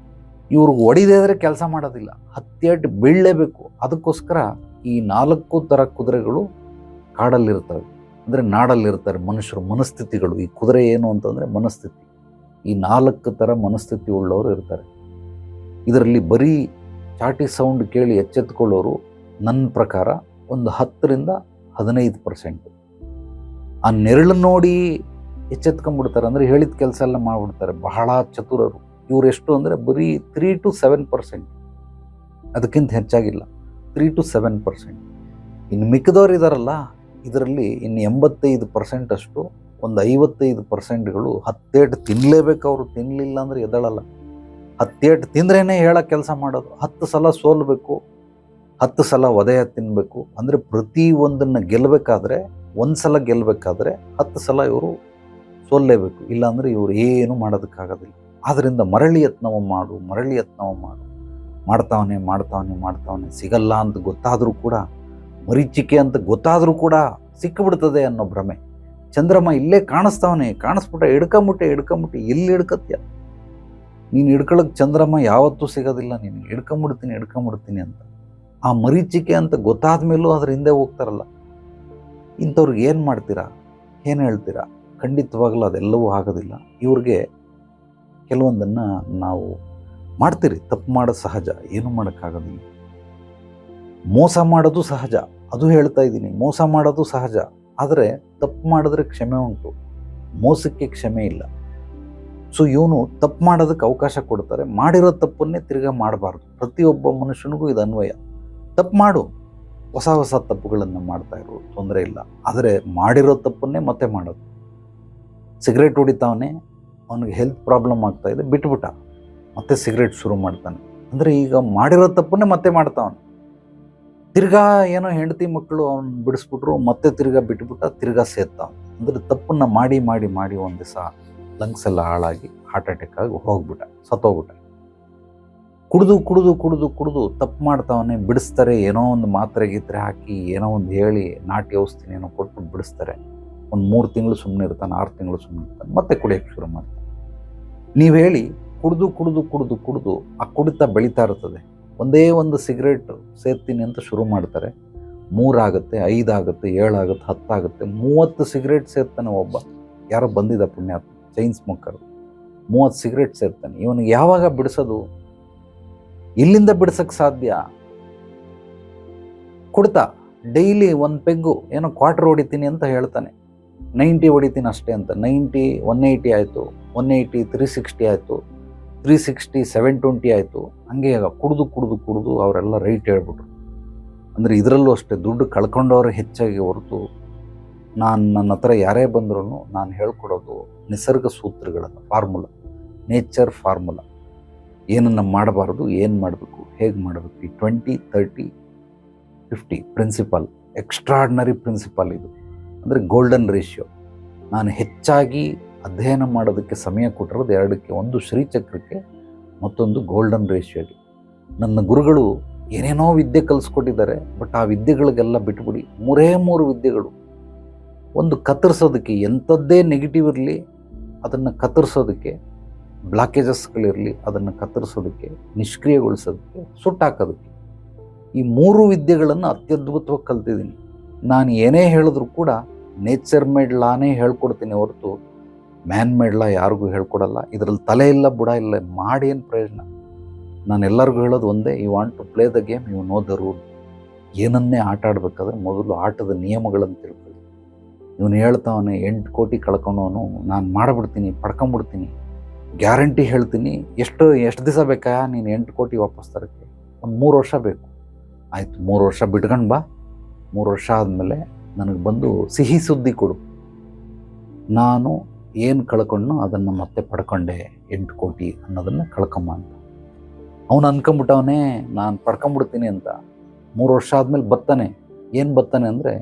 Speaker 1: ಇವ್ರಿಗೆ ಹೊಡಿದಿದ್ರೆ ಕೆಲಸ ಮಾಡೋದಿಲ್ಲ, 10 ಏಟು ಬೀಳಲೇಬೇಕು. ಅದಕ್ಕೋಸ್ಕರ ಈ 4 ಥರ ಕುದುರೆಗಳು ಕಾಡಲ್ಲಿರ್ತವೆ, ಅಂದರೆ ನಾಡಲ್ಲಿರ್ತಾರೆ ಮನುಷ್ಯರು. ಮನಸ್ಥಿತಿಗಳು, ಈ ಕುದುರೆ ಏನು ಅಂತಂದರೆ ಮನಸ್ಥಿತಿ. ಈ 4 ಥರ ಮನಸ್ಥಿತಿ ಉಳ್ಳವರು ಇರ್ತಾರೆ. ಇದರಲ್ಲಿ ಬರೀ ಚಾಟಿ ಸೌಂಡ್ ಕೇಳಿ ಎಚ್ಚೆತ್ಕೊಳ್ಳೋರು ನನ್ನ ಪ್ರಕಾರ ಒಂದು 10ರಿಂದ 15%. ಆ ನೆರಳು ನೋಡಿ ಎಚ್ಚೆತ್ಕೊಂಡ್ಬಿಡ್ತಾರೆ, ಅಂದರೆ ಹೇಳಿದ ಕೆಲಸ ಎಲ್ಲ ಮಾಡಿಬಿಡ್ತಾರೆ, ಬಹಳ ಚತುರರು. ಇವರು ಎಷ್ಟು ಅಂದರೆ ಬರೀ 3 to 7%, ಅದಕ್ಕಿಂತ ಹೆಚ್ಚಾಗಿಲ್ಲ. 3 to 7%. ಇನ್ನು ಮಿಕ್ಕಿದವ್ರು ಇದ್ದಾರಲ್ಲ, ಇದರಲ್ಲಿ ಇನ್ನು 85% ಅಷ್ಟು, ಒಂದು 55%ಗಳು 10 ಏಟು ತಿನ್ನಲೇಬೇಕು. ಅವರು ತಿನ್ನಲಿಲ್ಲ ಅಂದರೆ ಎದಳಲ್ಲ. 10 ಏಟು ತಿಂದ್ರೇ ಹೇಳೋ ಕೆಲಸ ಮಾಡೋದು. 10 ಸಲ ಸೋಲ್ಬೇಕು, 10 ಸಲ ಒದೆಯ ತಿನ್ನಬೇಕು. ಅಂದರೆ ಪ್ರತಿಯೊಂದನ್ನು ಗೆಲ್ಲಬೇಕಾದ್ರೆ, ಒಂದು ಸಲ ಗೆಲ್ಲಬೇಕಾದ್ರೆ 10 ಸಲ ಇವರು ಸೋಲ್ಲೇಬೇಕು, ಇಲ್ಲಾಂದರೆ ಇವರು ಏನು ಮಾಡೋದಕ್ಕಾಗೋದಿಲ್ಲ. ಆದ್ದರಿಂದ ಮರಳಿ ಯತ್ನವ ಮಾಡು, ಮರಳಿ ಯತ್ನವ ಮಾಡು. ಮಾಡ್ತಾವನೆ ಸಿಗಲ್ಲ ಅಂತ ಗೊತ್ತಾದರೂ ಕೂಡ, ಮರೀಚಿಕೆ ಅಂತ ಗೊತ್ತಾದರೂ ಕೂಡ ಸಿಕ್ಕಿಬಿಡ್ತದೆ ಅನ್ನೋ ಭ್ರಮೆ. ಚಂದ್ರಮ್ಮ ಇಲ್ಲೇ ಕಾಣಿಸ್ಬಿಟ್ಟ, ಹಿಡ್ಕೊಂಬಿಟ್ಟೆ. ಎಲ್ಲಿ ಹಿಡ್ಕತ್ಯ ನೀನು? ಹಿಡ್ಕೊಳ್ಳೋಕೆ ಚಂದ್ರಮ್ಮ ಯಾವತ್ತೂ ಸಿಗೋದಿಲ್ಲ, ನೀನು ಹಿಡ್ಕೊಂಬಿಡ್ತೀನಿ ಅಂತ. ಆ ಮರೀಚಿಕೆ ಅಂತ ಗೊತ್ತಾದ ಮೇಲೂ ಅದ್ರ ಹಿಂದೆ ಹೋಗ್ತಾರಲ್ಲ, ಇಂಥವ್ರಿಗೆ ಏನು ಮಾಡ್ತೀರಾ, ಏನು ಹೇಳ್ತೀರಾ? ಖಂಡಿತವಾಗಲೂ ಅದೆಲ್ಲವೂ ಆಗೋದಿಲ್ಲ. ಇವ್ರಿಗೆ ಕೆಲವೊಂದನ್ನು ನಾವು ಮಾಡ್ತೀರಿ, ತಪ್ಪು ಮಾಡೋದು ಸಹಜ, ಏನೂ ಮಾಡೋಕ್ಕಾಗೋದಿಲ್ಲ. ಮೋಸ ಮಾಡೋದು ಸಹಜ, ಅದು ಹೇಳ್ತಾ ಇದ್ದೀನಿ, ಮೋಸ ಮಾಡೋದು ಸಹಜ. ಆದರೆ ತಪ್ಪು ಮಾಡಿದ್ರೆ ಕ್ಷಮೆ ಉಂಟು, ಮೋಸಕ್ಕೆ ಕ್ಷಮೆ ಇಲ್ಲ. ಸೊ ಇವನು ತಪ್ಪು ಮಾಡೋದಕ್ಕೆ ಅವಕಾಶ ಕೊಡ್ತಾರೆ, ಮಾಡಿರೋ ತಪ್ಪನ್ನೇ ತಿರ್ಗಾ ಮಾಡಬಾರ್ದು. ಪ್ರತಿಯೊಬ್ಬ ಮನುಷ್ಯನಿಗೂ ಇದು ಅನ್ವಯ. ತಪ್ಪು ಮಾಡು, ಹೊಸ ತಪ್ಪುಗಳನ್ನು ಮಾಡ್ತಾ ಇರೋ ತೊಂದರೆ ಇಲ್ಲ. ಆದರೆ ಮಾಡಿರೋ ತಪ್ಪನ್ನೇ ಮತ್ತೆ ಮಾಡೋದು. ಸಿಗರೇಟ್ ಹೊಡಿತಾವನೆ, ಅವನಿಗೆ ಹೆಲ್ತ್ ಪ್ರಾಬ್ಲಮ್ ಆಗ್ತಾಯಿದೆ, ಬಿಟ್ಬಿಟ್ಟ, ಮತ್ತೆ ಸಿಗರೇಟ್ ಶುರು ಮಾಡ್ತಾನೆ. ಅಂದರೆ ಈಗ ಮಾಡಿರೋ ತಪ್ಪನ್ನೇ ಮತ್ತೆ ಮಾಡ್ತಾವನೆ. ತಿರ್ಗಾ ಏನೋ ಹೆಂಡತಿ ಮಕ್ಕಳು ಅವನು ಬಿಡಿಸ್ಬಿಟ್ರು, ಮತ್ತೆ ತಿರ್ಗಾ ಬಿಟ್ಬಿಟ್ಟ, ತಿರ್ಗಾ ಸೇರ್ತಾವ. ಅಂದರೆ ತಪ್ಪನ್ನು ಮಾಡಿ ಒಂದು ದಿವಸ ಲಂಗ್ಸ್ ಎಲ್ಲ ಹಾಳಾಗಿ ಹಾರ್ಟ್ ಅಟ್ಯಾಕ್ ಆಗಿ ಹೋಗ್ಬಿಟ್ಟ, ಸತ್ತೋಗ್ಬಿಟ್ಟ. ಕುಡಿದು ತಪ್ಪು ಮಾಡ್ತಾವನೆ, ಬಿಡಿಸ್ತಾರೆ. ಏನೋ ಒಂದು ಮಾತ್ರೆ ಗೀತ್ರೆ ಹಾಕಿ, ಏನೋ ಒಂದು ಹೇಳಿ, ನಾಟಿ ಔಷಧಿನ ಏನೋ ಕೊಟ್ಬಿಟ್ಟು ಬಿಡಿಸ್ತಾರೆ. ಒಂದು 3 ತಿಂಗಳು ಸುಮ್ಮನೆ ಇರ್ತಾನೆ, 6 ತಿಂಗಳು ಸುಮ್ಮನೆ ಇರ್ತಾನೆ, ಮತ್ತೆ ಕುಡಿಯೋಕ್ಕೆ ಶುರು ಮಾಡ್ತಾನೆ. ನೀವು ಹೇಳಿ, ಕುಡಿದು ಆ ಕುಡಿತ ಬೆಳೀತಾ ಇರ್ತದೆ. ಒಂದೇ ಒಂದು ಸಿಗರೇಟ್ ಸೇರ್ತೀನಿ ಅಂತ ಶುರು ಮಾಡ್ತಾರೆ. 3 ಆಗುತ್ತೆ, 5 ಆಗುತ್ತೆ, 7 ಆಗುತ್ತೆ, 10 ಆಗುತ್ತೆ, 30 ಸಿಗರೇಟ್ ಸೇರ್ತಾನೆ ಒಬ್ಬ. ಯಾರೋ ಬಂದಿದ್ದ ಪುಣ್ಯಾತ್ಮ, ಚೈನ್ ಸ್ಮೋಕರ್, 30 ಸಿಗರೇಟ್ ಸೇರ್ತಾನೆ. ಇವನಿಗೆ ಯಾವಾಗ ಬಿಡಿಸೋದು? ಇಲ್ಲಿಂದ ಬಿಡಿಸೋಕ್ಕೆ ಸಾಧ್ಯ? ಕುಡ್ತಾ ಡೈಲಿ 1 ಪೆಗ್ಗು ಏನೋ ಕ್ವಾರ್ಟರ್ ಹೊಡಿತೀನಿ ಅಂತ ಹೇಳ್ತಾನೆ, 90 ಹೊಡಿತೀನಿ ಅಷ್ಟೇ ಅಂತ. 90, 180 ಆಯಿತು, 180 360 ಆಯಿತು, 360 720 ಆಯಿತು. ಹಂಗೆ ಕುಡಿದು ಅವರೆಲ್ಲ ರೈಟ್ ಹೇಳ್ಬಿಟ್ರು. ಅಂದರೆ ಇದರಲ್ಲೂ ಅಷ್ಟೇ ದುಡ್ಡು ಕಳ್ಕೊಂಡವ್ರೆ ಹೆಚ್ಚಾಗಿ ಹೊರತು, ನನ್ನ ಹತ್ರ ಯಾರೇ ಬಂದ್ರೂ ನಾನು ಹೇಳ್ಕೊಡೋದು ನಿಸರ್ಗ ಸೂತ್ರಗಳನ್ನು, ಫಾರ್ಮುಲಾ, ನೇಚರ್ ಫಾರ್ಮುಲಾ. ಏನನ್ನು ಮಾಡಬಾರ್ದು, ಏನು ಮಾಡಬೇಕು, ಹೇಗೆ ಮಾಡಬೇಕು. ಈ 20 30 50 ಪ್ರಿನ್ಸಿಪಲ್, ಎಕ್ಸ್ಟ್ರಾರ್ಡಿನರಿ ಪ್ರಿನ್ಸಿಪಲ್ ಇದು. ಅಂದರೆ ಗೋಲ್ಡನ್ ರೇಷಿಯೋ. ನಾನು ಹೆಚ್ಚಾಗಿ ಅಧ್ಯಯನ ಮಾಡೋದಕ್ಕೆ ಸಮಯ ಕೊಟ್ಟಿರೋದು 2ಕ್ಕೆ, ಒಂದು ಶ್ರೀಚಕ್ರಕ್ಕೆ, ಮತ್ತೊಂದು ಗೋಲ್ಡನ್ ರೇಷಿಯೋಗೆ. ನನ್ನ ಗುರುಗಳು ಏನೇನೋ ವಿದ್ಯೆ ಕಲಿಸ್ಕೊಟ್ಟಿದ್ದಾರೆ, ಬಟ್ ಆ ವಿದ್ಯೆಗಳಿಗೆಲ್ಲ ಬಿಟ್ಬಿಡಿ. 3 ವಿದ್ಯೆಗಳು. ಒಂದು ಕತ್ತರಿಸೋದಕ್ಕೆ, ಎಂಥದ್ದೇ ನೆಗೆಟಿವ್ ಇರಲಿ ಅದನ್ನು ಕತ್ತರಿಸೋದಕ್ಕೆ, ಬ್ಲಾಕೇಜಸ್ಗಳಿರಲಿ ಅದನ್ನು ಕತ್ತರಿಸೋದಕ್ಕೆ, ನಿಷ್ಕ್ರಿಯಗೊಳಿಸೋದಕ್ಕೆ, ಸುಟ್ಟಾಕೋದಕ್ಕೆ. ಈ 3 ವಿದ್ಯೆಗಳನ್ನು ಅತ್ಯದ್ಭುತವಾಗಿ ಕಲ್ತಿದ್ದೀನಿ. ನಾನು ಏನೇ ಹೇಳಿದ್ರು ಕೂಡ ನೇಚರ್ ಮೇಡ್ ಲಾನೇ ಹೇಳ್ಕೊಡ್ತೀನಿ ಹೊರತು ಮ್ಯಾನ್ ಮೇಡ್ ಲಾ ಯಾರಿಗೂ ಹೇಳ್ಕೊಡಲ್ಲ. ಇದರಲ್ಲಿ ತಲೆ ಇಲ್ಲ, ಬುಡ ಇಲ್ಲ, ಮಾಡಿ ಏನು ಪ್ರಯೋಜನ? ನಾನು ಎಲ್ಲರಿಗೂ ಹೇಳೋದು ಒಂದೇ, you want to play the game, you know the rule. ಏನನ್ನೇ ಆಟ ಆಡಬೇಕಾದ್ರೆ ಮೊದಲು ಆಟದ ನಿಯಮಗಳನ್ನು ತಿಳ್ಕೊಳ್ಳಿ. ಇವನು ಹೇಳ್ತಾವನೆ 8 ಕೋಟಿ ಕಳ್ಕೊಂಡವನು, ನಾನು ಮಾಡಿಬಿಡ್ತೀನಿ, ಪಡ್ಕೊಂಬಿಡ್ತೀನಿ, ಗ್ಯಾರಂಟಿ ಹೇಳ್ತೀನಿ. ಎಷ್ಟು ದಿವಸ ಬೇಕಾ ನೀನು 8 ಕೋಟಿ ವಾಪಸ್ ತರೋಕ್ಕೆ? ಒಂದು 3 ವರ್ಷ ಬೇಕು. ಆಯಿತು, 3 ವರ್ಷ ಬಿಟ್ಕೊಂಡು ಬಾ. 3 ವರ್ಷ ಆದಮೇಲೆ ನನಗೆ ಬಂದು ಸಿಹಿ ಸುದ್ದಿ ಕೊಡು, ನಾನು ಏನು ಕಳ್ಕೊಂಡ್ನೋ ಅದನ್ನು ಮತ್ತೆ ಪಡ್ಕೊಂಡೆ 8 ಕೋಟಿ ಅನ್ನೋದನ್ನು ಕಳ್ಕೊಂಬ ಅಂತ. ಅವನು ಅನ್ಕೊಂಬಿಟ್ಟವನೇ ನಾನು ಪಡ್ಕೊಂಬಿಡ್ತೀನಿ ಅಂತ. 3 ವರ್ಷ ಆದಮೇಲೆ ಬರ್ತಾನೆ. ಏನು ಬರ್ತಾನೆ ಅಂದರೆ,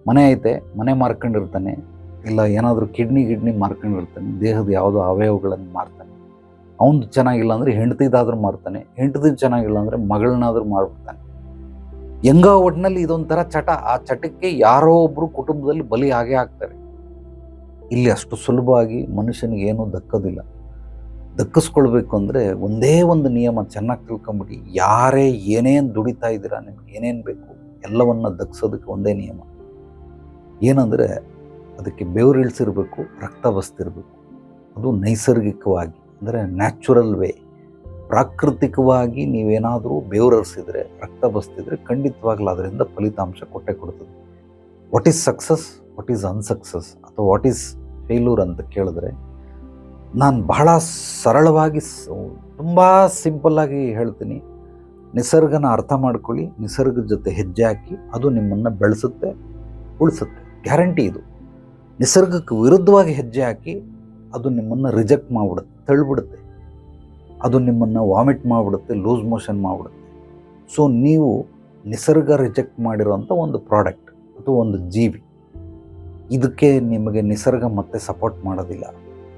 Speaker 1: ಮನೆ ಐತೆ, ಮನೆ ಮಾರ್ಕೊಂಡಿರ್ತಾನೆ, ಇಲ್ಲ ಏನಾದರೂ ಕಿಡ್ನಿ ಮಾರ್ಕೊಂಡಿರ್ತಾನೆ, ದೇಹದ ಯಾವುದೋ ಅವಯವಗಳನ್ನು ಮಾರ್ತಾನೆ. ಅವನು ಚೆನ್ನಾಗಿಲ್ಲ ಅಂದರೆ ಹೆಂಡ್ತಿದಾದ್ರೂ ಮಾರ್ತಾನೆ, ಹೆಂಡ್ತಿ ಚೆನ್ನಾಗಿಲ್ಲ ಅಂದರೆ ಮಗಳನ್ನಾದ್ರೂ ಮಾರ್ಬಿಡ್ತಾನೆ. ಹೆಂಗ ಒಟ್ಟಿನಲ್ಲಿ ಇದೊಂಥರ ಚಟ. ಆ ಚಟಕ್ಕೆ ಯಾರೋ ಒಬ್ಬರು ಕುಟುಂಬದಲ್ಲಿ ಬಲಿ ಆಗೇ ಆಗ್ತಾರೆ. ಇಲ್ಲಿ ಅಷ್ಟು ಸುಲಭವಾಗಿ ಮನುಷ್ಯನಿಗೆ ಏನೂ ದಕ್ಕೋದಿಲ್ಲ. ದಕ್ಕಿಸ್ಕೊಳ್ಬೇಕು ಅಂದರೆ ಒಂದೇ ಒಂದು ನಿಯಮ ಚೆನ್ನಾಗಿ ತಿಳ್ಕೊಂಬಿಡಿ. ಯಾರೇ ಏನೇನು ದುಡಿತಾ ಇದ್ದೀರಾ, ನಿಮ್ಗೆ ಏನೇನು ಬೇಕು ಎಲ್ಲವನ್ನ ದಕ್ಸೋದಕ್ಕೆ ಒಂದೇ ನಿಯಮ. ಏನಂದರೆ ಅದಕ್ಕೆ ಬೆವರು ಇಳಿಸಿರ್ಬೇಕು, ರಕ್ತ ಬಸ್ತಿರಬೇಕು. ಅದು ನೈಸರ್ಗಿಕವಾಗಿ, ಅಂದರೆ ನ್ಯಾಚುರಲ್ ವೇ, ಪ್ರಾಕೃತಿಕವಾಗಿ ನೀವೇನಾದರೂ ಬೆವರರಿಸಿದ್ರೆ, ರಕ್ತ ಬಸ್ತಿದ್ರೆ ಖಂಡಿತವಾಗ್ಲೂ ಅದರಿಂದ ಫಲಿತಾಂಶ ಕೊಟ್ಟೆ ಕೊಡ್ತದೆ. What is success, what is unsuccess, ಅಥವಾ ವಾಟ್ ಈಸ್ ಫೇಲ್ಯೂರ್ ಅಂತ ಕೇಳಿದ್ರೆ, ನಾನು ಬಹಳ ಸರಳವಾಗಿ ತುಂಬ ಸಿಂಪಲ್ಲಾಗಿ ಹೇಳ್ತೀನಿ. ನಿಸರ್ಗನ ಅರ್ಥ ಮಾಡ್ಕೊಳ್ಳಿ, ನಿಸರ್ಗದ ಜೊತೆ ಹೆಜ್ಜೆ ಹಾಕಿ, ಅದು ನಿಮ್ಮನ್ನು ಬೆಳೆಸುತ್ತೆ, ಉಳಿಸುತ್ತೆ, ಗ್ಯಾರಂಟಿ ಇದು. ನಿಸರ್ಗಕ್ಕೆ ವಿರುದ್ಧವಾಗಿ ಹೆಜ್ಜೆ ಹಾಕಿ ಅದು ನಿಮ್ಮನ್ನು ರಿಜೆಕ್ಟ್ ಮಾಡಿಬಿಡುತ್ತೆ, ತಳ್ಳಿಬಿಡುತ್ತೆ, ಅದು ನಿಮ್ಮನ್ನು ವಾಮಿಟ್ ಮಾಡಿಬಿಡುತ್ತೆ, ಲೂಸ್ ಮೋಷನ್ ಮಾಡಿಬಿಡುತ್ತೆ. ಸೊ ನೀವು ನಿಸರ್ಗ ರಿಜೆಕ್ಟ್ ಮಾಡಿರೋಂಥ ಒಂದು ಪ್ರಾಡಕ್ಟ್ ಅಥವಾ ಒಂದು ಜೀವಿ. ಇದಕ್ಕೆ ನಿಮಗೆ ನಿಸರ್ಗ ಮತ್ತೆ ಸಪೋರ್ಟ್ ಮಾಡೋದಿಲ್ಲ.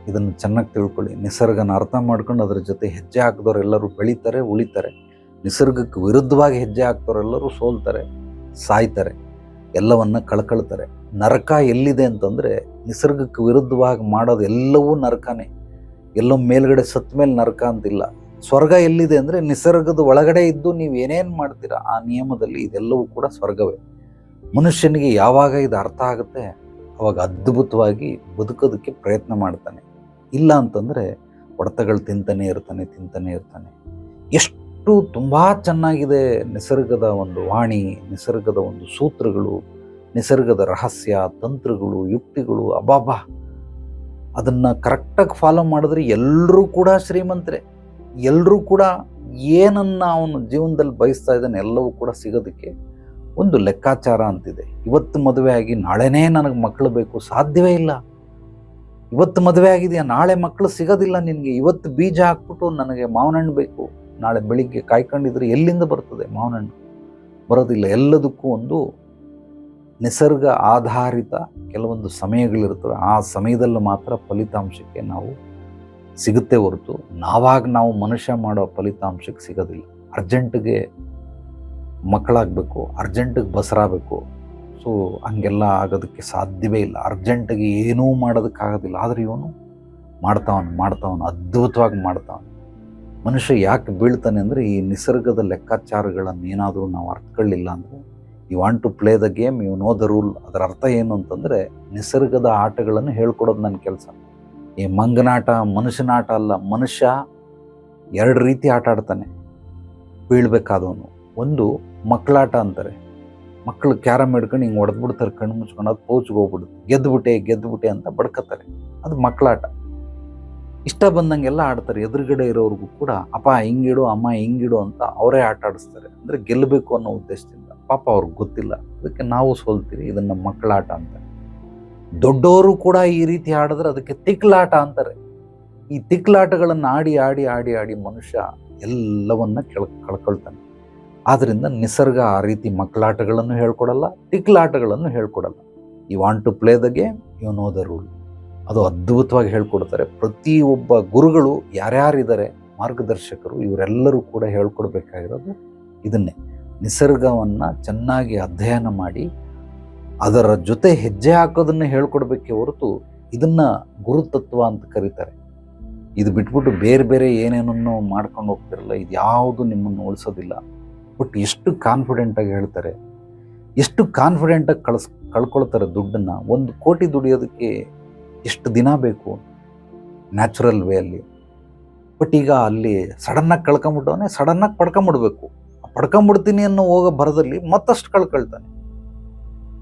Speaker 1: ಇದನ್ನು ಚೆನ್ನಾಗಿ ತಿಳ್ಕೊಳ್ಳಿ. ನಿಸರ್ಗನ ಅರ್ಥ ಮಾಡ್ಕೊಂಡು ಅದರ ಜೊತೆ ಹೆಜ್ಜೆ ಹಾಕಿದವರೆಲ್ಲರೂ ಬೆಳೀತಾರೆ, ಉಳಿತಾರೆ. ನಿಸರ್ಗಕ್ಕೆ ವಿರುದ್ಧವಾಗಿ ಹೆಜ್ಜೆ ಹಾಕ್ದವರೆಲ್ಲರೂ ಸೋಲ್ತಾರೆ, ಸಾಯ್ತಾರೆ, ಎಲ್ಲವನ್ನ ಕಳ್ಕೊಳ್ತಾರೆ. ನರಕ ಎಲ್ಲಿದೆ ಅಂತಂದರೆ, ನಿಸರ್ಗಕ್ಕೆ ವಿರುದ್ಧವಾಗಿ ಮಾಡೋದು ಎಲ್ಲವೂ ನರಕನೇ. ಎಲ್ಲೋ ಮೇಲ್ಗಡೆ ಸತ್ತ ಮೇಲೆ ನರಕ ಅಂತಿಲ್ಲ. ಸ್ವರ್ಗ ಎಲ್ಲಿದೆ ಅಂದರೆ, ನಿಸರ್ಗದ ಒಳಗಡೆ ಇದ್ದು ನೀವು ಏನೇನು ಮಾಡ್ತೀರಾ ಆ ನಿಯಮದಲ್ಲಿ ಇದೆಲ್ಲವೂ ಕೂಡ ಸ್ವರ್ಗವೇ. ಮನುಷ್ಯನಿಗೆ ಯಾವಾಗ ಇದು ಅರ್ಥ ಆಗುತ್ತೆ ಅವಾಗ ಅದ್ಭುತವಾಗಿ ಬದುಕೋದಕ್ಕೆ ಪ್ರಯತ್ನ ಮಾಡ್ತಾನೆ. ಇಲ್ಲ ಅಂತಂದರೆ ಹೊಡೆತಗಳು ತಿಂತಾನೆ ಇರ್ತಾನೆ. ಎಷ್ಟು ತುಂಬ ಚೆನ್ನಾಗಿದೆ ನಿಸರ್ಗದ ಒಂದು ವಾಣಿ, ನಿಸರ್ಗದ ಒಂದು ಸೂತ್ರಗಳು, ನಿಸರ್ಗದ ರಹಸ್ಯ, ತಂತ್ರಗಳು, ಯುಕ್ತಿಗಳು. ಅಬ್ಬಾಬಾ, ಅದನ್ನು ಕರೆಕ್ಟಾಗಿ ಫಾಲೋ ಮಾಡಿದ್ರೆ ಎಲ್ಲರೂ ಕೂಡ ಶ್ರೀಮಂತರೇ. ಎಲ್ಲರೂ ಕೂಡ ಏನನ್ನು ಅವನು ಜೀವನದಲ್ಲಿ ಬಯಸ್ತಾ ಇದ್ದಾನೆ ಎಲ್ಲವೂ ಕೂಡ ಸಿಗೋದಕ್ಕೆ ಒಂದು ಲೆಕ್ಕಾಚಾರ ಅಂತಿದೆ. ಇವತ್ತು ಮದುವೆ ಆಗಿ ನಾಳೆನೇ ನನಗೆ ಮಕ್ಕಳು ಬೇಕು, ಸಾಧ್ಯವೇ ಇಲ್ಲ. ಇವತ್ತು ಮದುವೆ ಆಗಿದೆಯಾ, ನಾಳೆ ಮಕ್ಕಳು ಸಿಗೋದಿಲ್ಲ ನಿನಗೆ. ಇವತ್ತು ಬೀಜ ಹಾಕ್ಬಿಟ್ಟು ನನಗೆ ಮಾವಿನ ಹಣ್ಣು ಬೇಕು, ನಾಳೆ ಬೆಳಿಗ್ಗೆ ಕಾಯ್ಕೊಂಡಿದ್ರೆ ಎಲ್ಲಿಂದ ಬರ್ತದೆ ಮಾವಿನ ಹಣ್ಣು? ಬರೋದಿಲ್ಲ. ಎಲ್ಲದಕ್ಕೂ ಒಂದು ನಿಸರ್ಗ ಆಧಾರಿತ ಕೆಲವೊಂದು ಸಮಯಗಳಿರ್ತವೆ. ಆ ಸಮಯದಲ್ಲಿ ಮಾತ್ರ ಫಲಿತಾಂಶಕ್ಕೆ ನಾವು ಸಿಗುತ್ತೆ ಹೊರತು ನಾವು ಮನುಷ್ಯ ಮಾಡೋ ಫಲಿತಾಂಶಕ್ಕೆ ಸಿಗೋದಿಲ್ಲ. ಅರ್ಜೆಂಟಿಗೆ ಮಕ್ಕಳಾಗಬೇಕು, ಅರ್ಜೆಂಟಿಗೆ ಬಸರಾಗಬೇಕು. ಸೊ ಹಂಗೆಲ್ಲ ಆಗೋದಕ್ಕೆ ಸಾಧ್ಯವೇ ಇಲ್ಲ. ಅರ್ಜೆಂಟಿಗೆ ಏನೂ ಮಾಡೋದಕ್ಕಾಗೋದಿಲ್ಲ. ಆದರೆ ಇವನು ಮಾಡ್ತಾವನು ಅದ್ಭುತವಾಗಿ ಮಾಡ್ತಾವನು. ಮನುಷ್ಯ ಯಾಕೆ ಬೀಳ್ತಾನೆ ಅಂದರೆ, ಈ ನಿಸರ್ಗದ ಲೆಕ್ಕಾಚಾರಗಳನ್ನು ಏನಾದರೂ ನಾವು ಅರ್ಥಕೊಳ್ಳಿಲ್ಲ ಅಂದರೆ, you want to play the game, you know the rule. ಅದರ ಅರ್ಥ ಏನು ಅಂತಂದರೆ, ನಿಸರ್ಗದ ಆಟಗಳನ್ನು ಹೇಳ್ಕೊಡೋದು ನನ್ನ ಕೆಲಸ. ಈ ಮಂಗನಾಟ ಮನುಷ್ಯನಾಟ ಅಲ್ಲ. ಮನುಷ್ಯ 2 ರೀತಿ ಆಟ ಆಡ್ತಾನೆ ಬೀಳ್ಬೇಕಾದವನು. ಒಂದು ಮಕ್ಕಳಾಟ ಅಂತಾರೆ. ಮಕ್ಕಳು ಕ್ಯಾರಮ್ ಹಿಡ್ಕೊಂಡು ಹಿಂಗೆ ಹೊಡೆದ್ಬಿಡ್ತಾರೆ, ಕಣ್ಣು ಮುಚ್ಕೊಂಡು, ಅದು ಪೌಚ್ಗೆ ಹೋಗ್ಬಿಡುತ್ತೆ. ಗೆದ್ದುಬಿಟ್ಟೆ ಅಂತ ಬಡ್ಕತ್ತಾರೆ. ಅದು ಮಕ್ಕಳಾಟ. ಇಷ್ಟ ಬಂದಂಗೆಲ್ಲ ಆಡ್ತಾರೆ. ಎದುರುಗಡೆ ಇರೋರ್ಗೂ ಕೂಡ ಅಪ್ಪ ಹಿಂಗಿಡು, ಅಮ್ಮ ಹಿಂಗಿಡು ಅಂತ ಅವರೇ ಆಟ ಆಡಿಸ್ತಾರೆ. ಅಂದರೆ ಗೆಲ್ಲಬೇಕು ಅನ್ನೋ ಉದ್ದೇಶದಿಂದ. ಪಾಪ ಅವ್ರಿಗೆ ಗೊತ್ತಿಲ್ಲ, ಅದಕ್ಕೆ ನಾವು ಸೋಲ್ತೀವಿ. ಇದನ್ನು ಮಕ್ಕಳಾಟ ಅಂತಾರೆ. ದೊಡ್ಡವರು ಕೂಡ ಈ ರೀತಿ ಆಡಿದ್ರೆ ಅದಕ್ಕೆ ತಿಕ್ಲಾಟ ಅಂತಾರೆ. ಈ ತಿಕ್ಲಾಟಗಳನ್ನು ಆಡಿ ಮನುಷ್ಯ ಎಲ್ಲವನ್ನ ಕಳ್ಕೊಳ್ತಾನೆ. ಆದ್ದರಿಂದ ನಿಸರ್ಗ ಆ ರೀತಿ ಮಕ್ಕಳಾಟಗಳನ್ನು ಹೇಳ್ಕೊಡಲ್ಲ, ತಿಕ್ಲಾಟಗಳನ್ನು ಹೇಳ್ಕೊಡಲ್ಲ. You want to play the game, you know the rule. ಅದು ಅದ್ಭುತವಾಗಿ ಹೇಳ್ಕೊಡ್ತಾರೆ. ಪ್ರತಿಯೊಬ್ಬ ಗುರುಗಳು ಯಾರ್ಯಾರಿದ್ದಾರೆ, ಮಾರ್ಗದರ್ಶಕರು, ಇವರೆಲ್ಲರೂ ಕೂಡ ಹೇಳ್ಕೊಡ್ಬೇಕಾಗಿರೋದು ಇದನ್ನೇ. ನಿಸರ್ಗವನ್ನು ಚೆನ್ನಾಗಿ ಅಧ್ಯಯನ ಮಾಡಿ ಅದರ ಜೊತೆ ಹೆಜ್ಜೆ ಹಾಕೋದನ್ನು ಹೇಳ್ಕೊಡ್ಬೇಕೇ ಹೊರತು ಇದನ್ನು ಗುರುತತ್ವ ಅಂತ ಕರೀತಾರೆ. ಇದು ಬಿಟ್ಬಿಟ್ಟು ಬೇರೆ ಏನೇನನ್ನು ಮಾಡ್ಕೊಂಡು ಹೋಗ್ತಿರಲ್ಲ, ಇದು ಯಾವುದು ನಿಮ್ಮನ್ನು ಉಳಿಸೋದಿಲ್ಲ. ಬಟ್ ಎಷ್ಟು ಕಾನ್ಫಿಡೆಂಟಾಗಿ ಹೇಳ್ತಾರೆ, ಎಷ್ಟು ಕಾನ್ಫಿಡೆಂಟಾಗಿ ಕಳ್ಕೊಳ್ತಾರೆ ದುಡ್ಡನ್ನು. 1 ಕೋಟಿ ದುಡಿಯೋದಕ್ಕೆ ಎಷ್ಟು ದಿನ ಬೇಕು ನ್ಯಾಚುರಲ್ ವೇ ಅಲ್ಲಿ. ಬಟ್ ಈಗ ಅಲ್ಲಿ ಸಡನ್ನಾಗಿ ಕಳ್ಕೊಂಬಿಟ್ಟವನೇ ಸಡನ್ನಾಗಿ ಪಡ್ಕೊಂಬಿಡ್ಬೇಕು. ಪಡ್ಕೊಂಬಿಡ್ತೀನಿ ಅನ್ನೋ ಹೋಗೋ ಭರದಲ್ಲಿ ಮತ್ತಷ್ಟು ಕಳ್ಕೊಳ್ತಾನೆ.